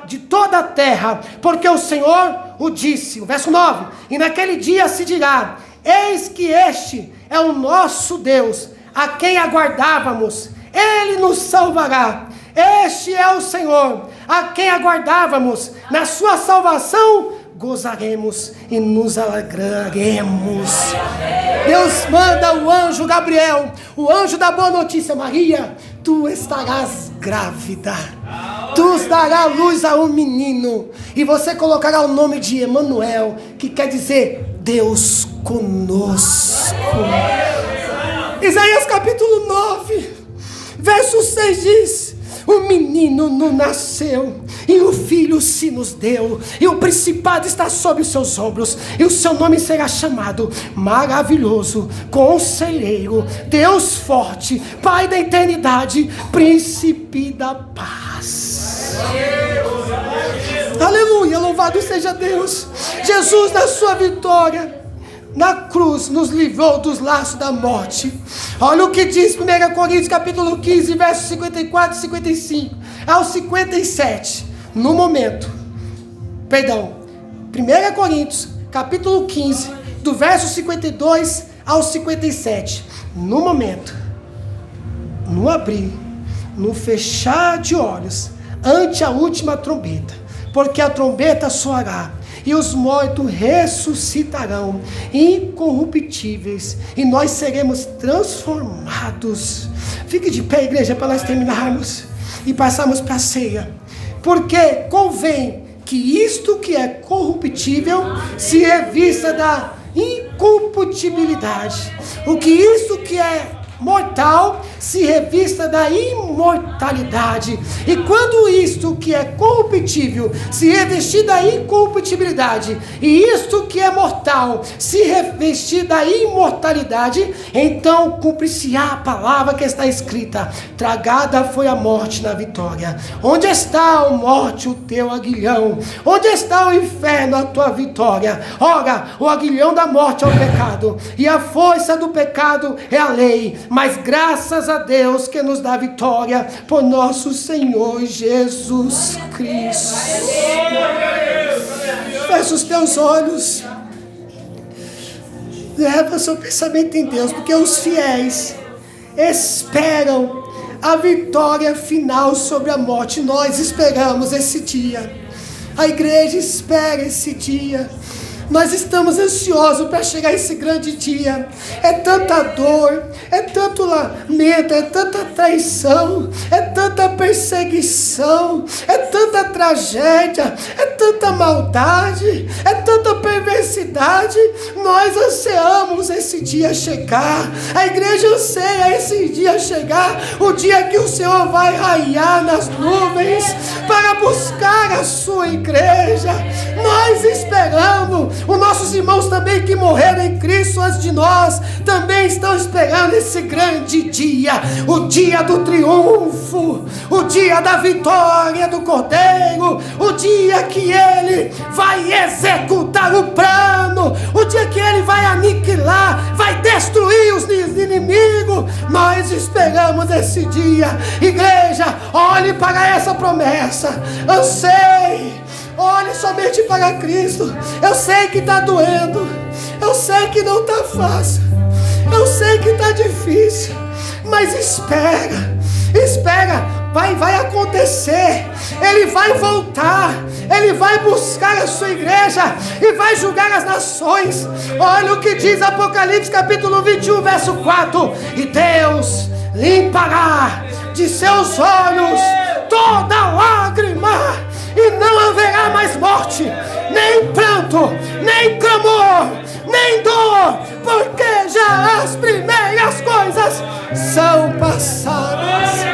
de toda a terra, porque o Senhor o disse. O verso 9: e naquele dia se dirá: eis que este é o nosso Deus, a quem aguardávamos, Ele nos salvará. Este é o Senhor, a quem aguardávamos, na sua salvação gozaremos e nos alegraremos. Deus manda o anjo Gabriel, o anjo da boa notícia: Maria, tu estarás grávida, tu darás luz a um menino, e você colocará o nome de Emanuel, que quer dizer Deus conosco. Isaías capítulo 9, verso 6 diz: o menino nos nasceu, e o filho se nos deu, e o principado está sobre os seus ombros, e o seu nome será chamado Maravilhoso, Conselheiro, Deus Forte, Pai da Eternidade, Príncipe da Paz. Aleluia, louvado seja Deus. Jesus, na sua vitória na cruz, nos livrou dos laços da morte. Olha o que diz 1 Coríntios capítulo 15, versos 54 e 55 ao 57. No momento, 1 Coríntios capítulo 15, do verso 52 ao 57. No momento, no abrir, no fechar de olhos, ante a última trombeta, porque a trombeta soará, e os mortos ressuscitarão incorruptíveis, e nós seremos transformados. Fique de pé, igreja, para nós terminarmos e passarmos para a ceia. Porque convém que isto que é corruptível se revista da incorruptibilidade. O que isto que é mortal se revista da imortalidade. E quando isto que é corruptível se revestir da incorruptibilidade, e isto que é mortal se revestir da imortalidade, então cumpre-se-á a palavra que está escrita: tragada foi a morte na vitória. Onde está, ó morte, o teu aguilhão? Onde está, o inferno, a tua vitória? Ora, o aguilhão da morte é o pecado, e a força do pecado é a lei. Mas graças a Deus que nos dá vitória por nosso Senhor Jesus Cristo. Fecha os teus olhos. Leva seu pensamento em Deus, porque os fiéis esperam a vitória final sobre a morte. Nós esperamos esse dia. A igreja espera esse dia. Nós estamos ansiosos para chegar esse grande dia. É tanta dor, é tanto lamento, é tanta traição, é tanta perseguição, é tanta tragédia, é tanta maldade, é tanta perversidade. Nós ansiamos esse dia chegar. A igreja anseia esse dia chegar, o dia que o Senhor vai raiar nas nuvens para buscar a sua igreja. Nós esperamos. Os nossos irmãos também que morreram em Cristo antes de nós também estão esperando esse grande dia, o dia do triunfo, o dia da vitória do Cordeiro, o dia que Ele vai executar o plano, o dia que Ele vai aniquilar, vai destruir os inimigos. Nós esperamos esse dia. Igreja, olhe para essa promessa, anseie. Olhe somente para Cristo. Eu sei que está doendo, eu sei que não está fácil, eu sei que está difícil, mas espera, vai acontecer. Ele vai voltar, Ele vai buscar a sua igreja e vai julgar as nações. Olha o que diz Apocalipse capítulo 21 verso 4: e Deus limpará de seus olhos toda lágrima, e não haverá mais morte, nem pranto, nem clamor, nem dor, porque já as primeiras coisas são passadas.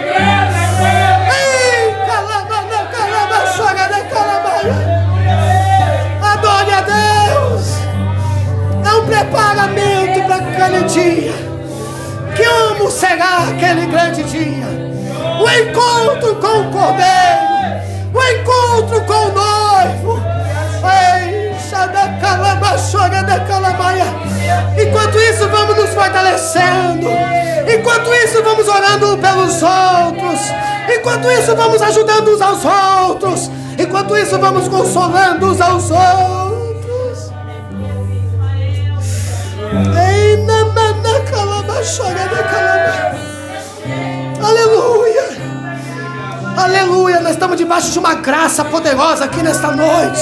Adore a Deus. É um preparamento para aquele dia. Que amo será aquele grande dia? O encontro com o Cordeiro, o encontro com o noivo. Enquanto isso, vamos nos fortalecendo. Enquanto isso, vamos orando pelos outros. Enquanto isso, vamos ajudando uns aos outros. Enquanto isso, vamos consolando uns aos outros. Aleluia. Aleluia, nós estamos debaixo de uma graça poderosa aqui nesta noite,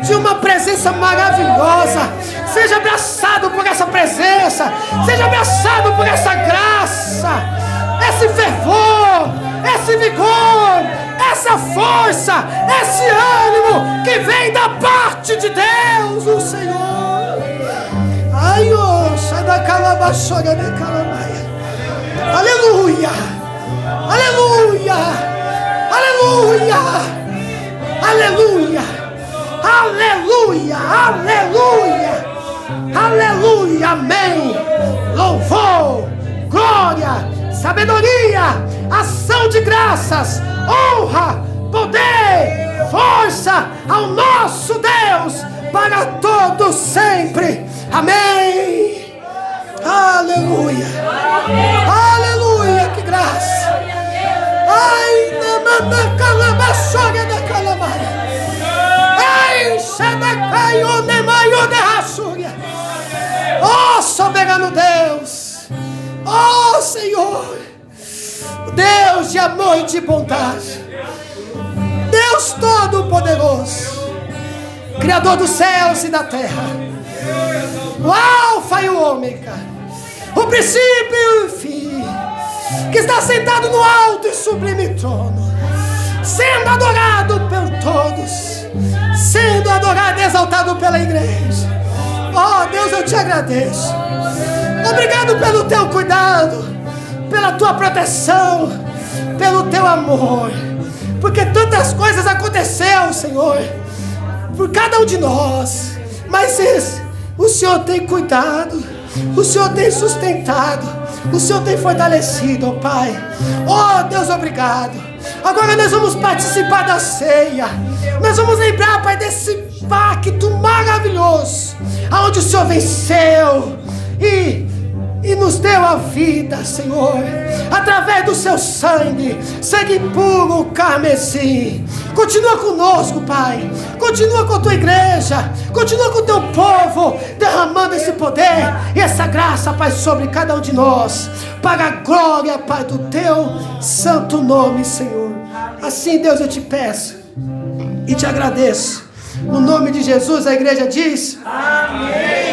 de uma presença maravilhosa. Seja abraçado por essa presença, seja abraçado por essa graça, esse fervor, esse vigor, essa força, esse ânimo que vem da parte de Deus, o Senhor. Ai, aleluia, aleluia, aleluia, aleluia, aleluia, aleluia, aleluia, amém. Louvor, glória, sabedoria, ação de graças, honra, poder, força ao nosso Deus para todos sempre. Amém. Aleluia, aleluia, que graça. Ai, namana calabassoga da calamaia. Ai, xadacai onemaio de raçúria. Oh, soberano Deus. Oh, Senhor. Deus de amor e de bondade. Deus Todo-Poderoso. Criador dos céus e da terra, o Alfa e o Ômega, o princípio e o fim, que está sentado no alto e sublime trono, sendo adorado por todos, sendo adorado e exaltado pela igreja. Oh Deus, eu te agradeço. Obrigado pelo teu cuidado, pela tua proteção, pelo teu amor, porque tantas coisas aconteceram, Senhor, por cada um de nós, mas o Senhor tem cuidado, o Senhor tem sustentado, o Senhor tem fortalecido, oh Pai. Oh Deus, obrigado. Agora nós vamos participar da ceia, nós vamos lembrar, Pai, desse pacto maravilhoso, onde o Senhor venceu e nos deu a vida, Senhor, através do seu sangue puro, carmesim. Continua conosco, Pai, continua com a tua igreja, continua com o teu povo, derramando esse poder e essa graça, Pai, sobre cada um de nós, para a glória, Pai, do teu santo nome, Senhor. Assim, Deus, eu te peço e te agradeço, no nome de Jesus. A igreja diz: amém.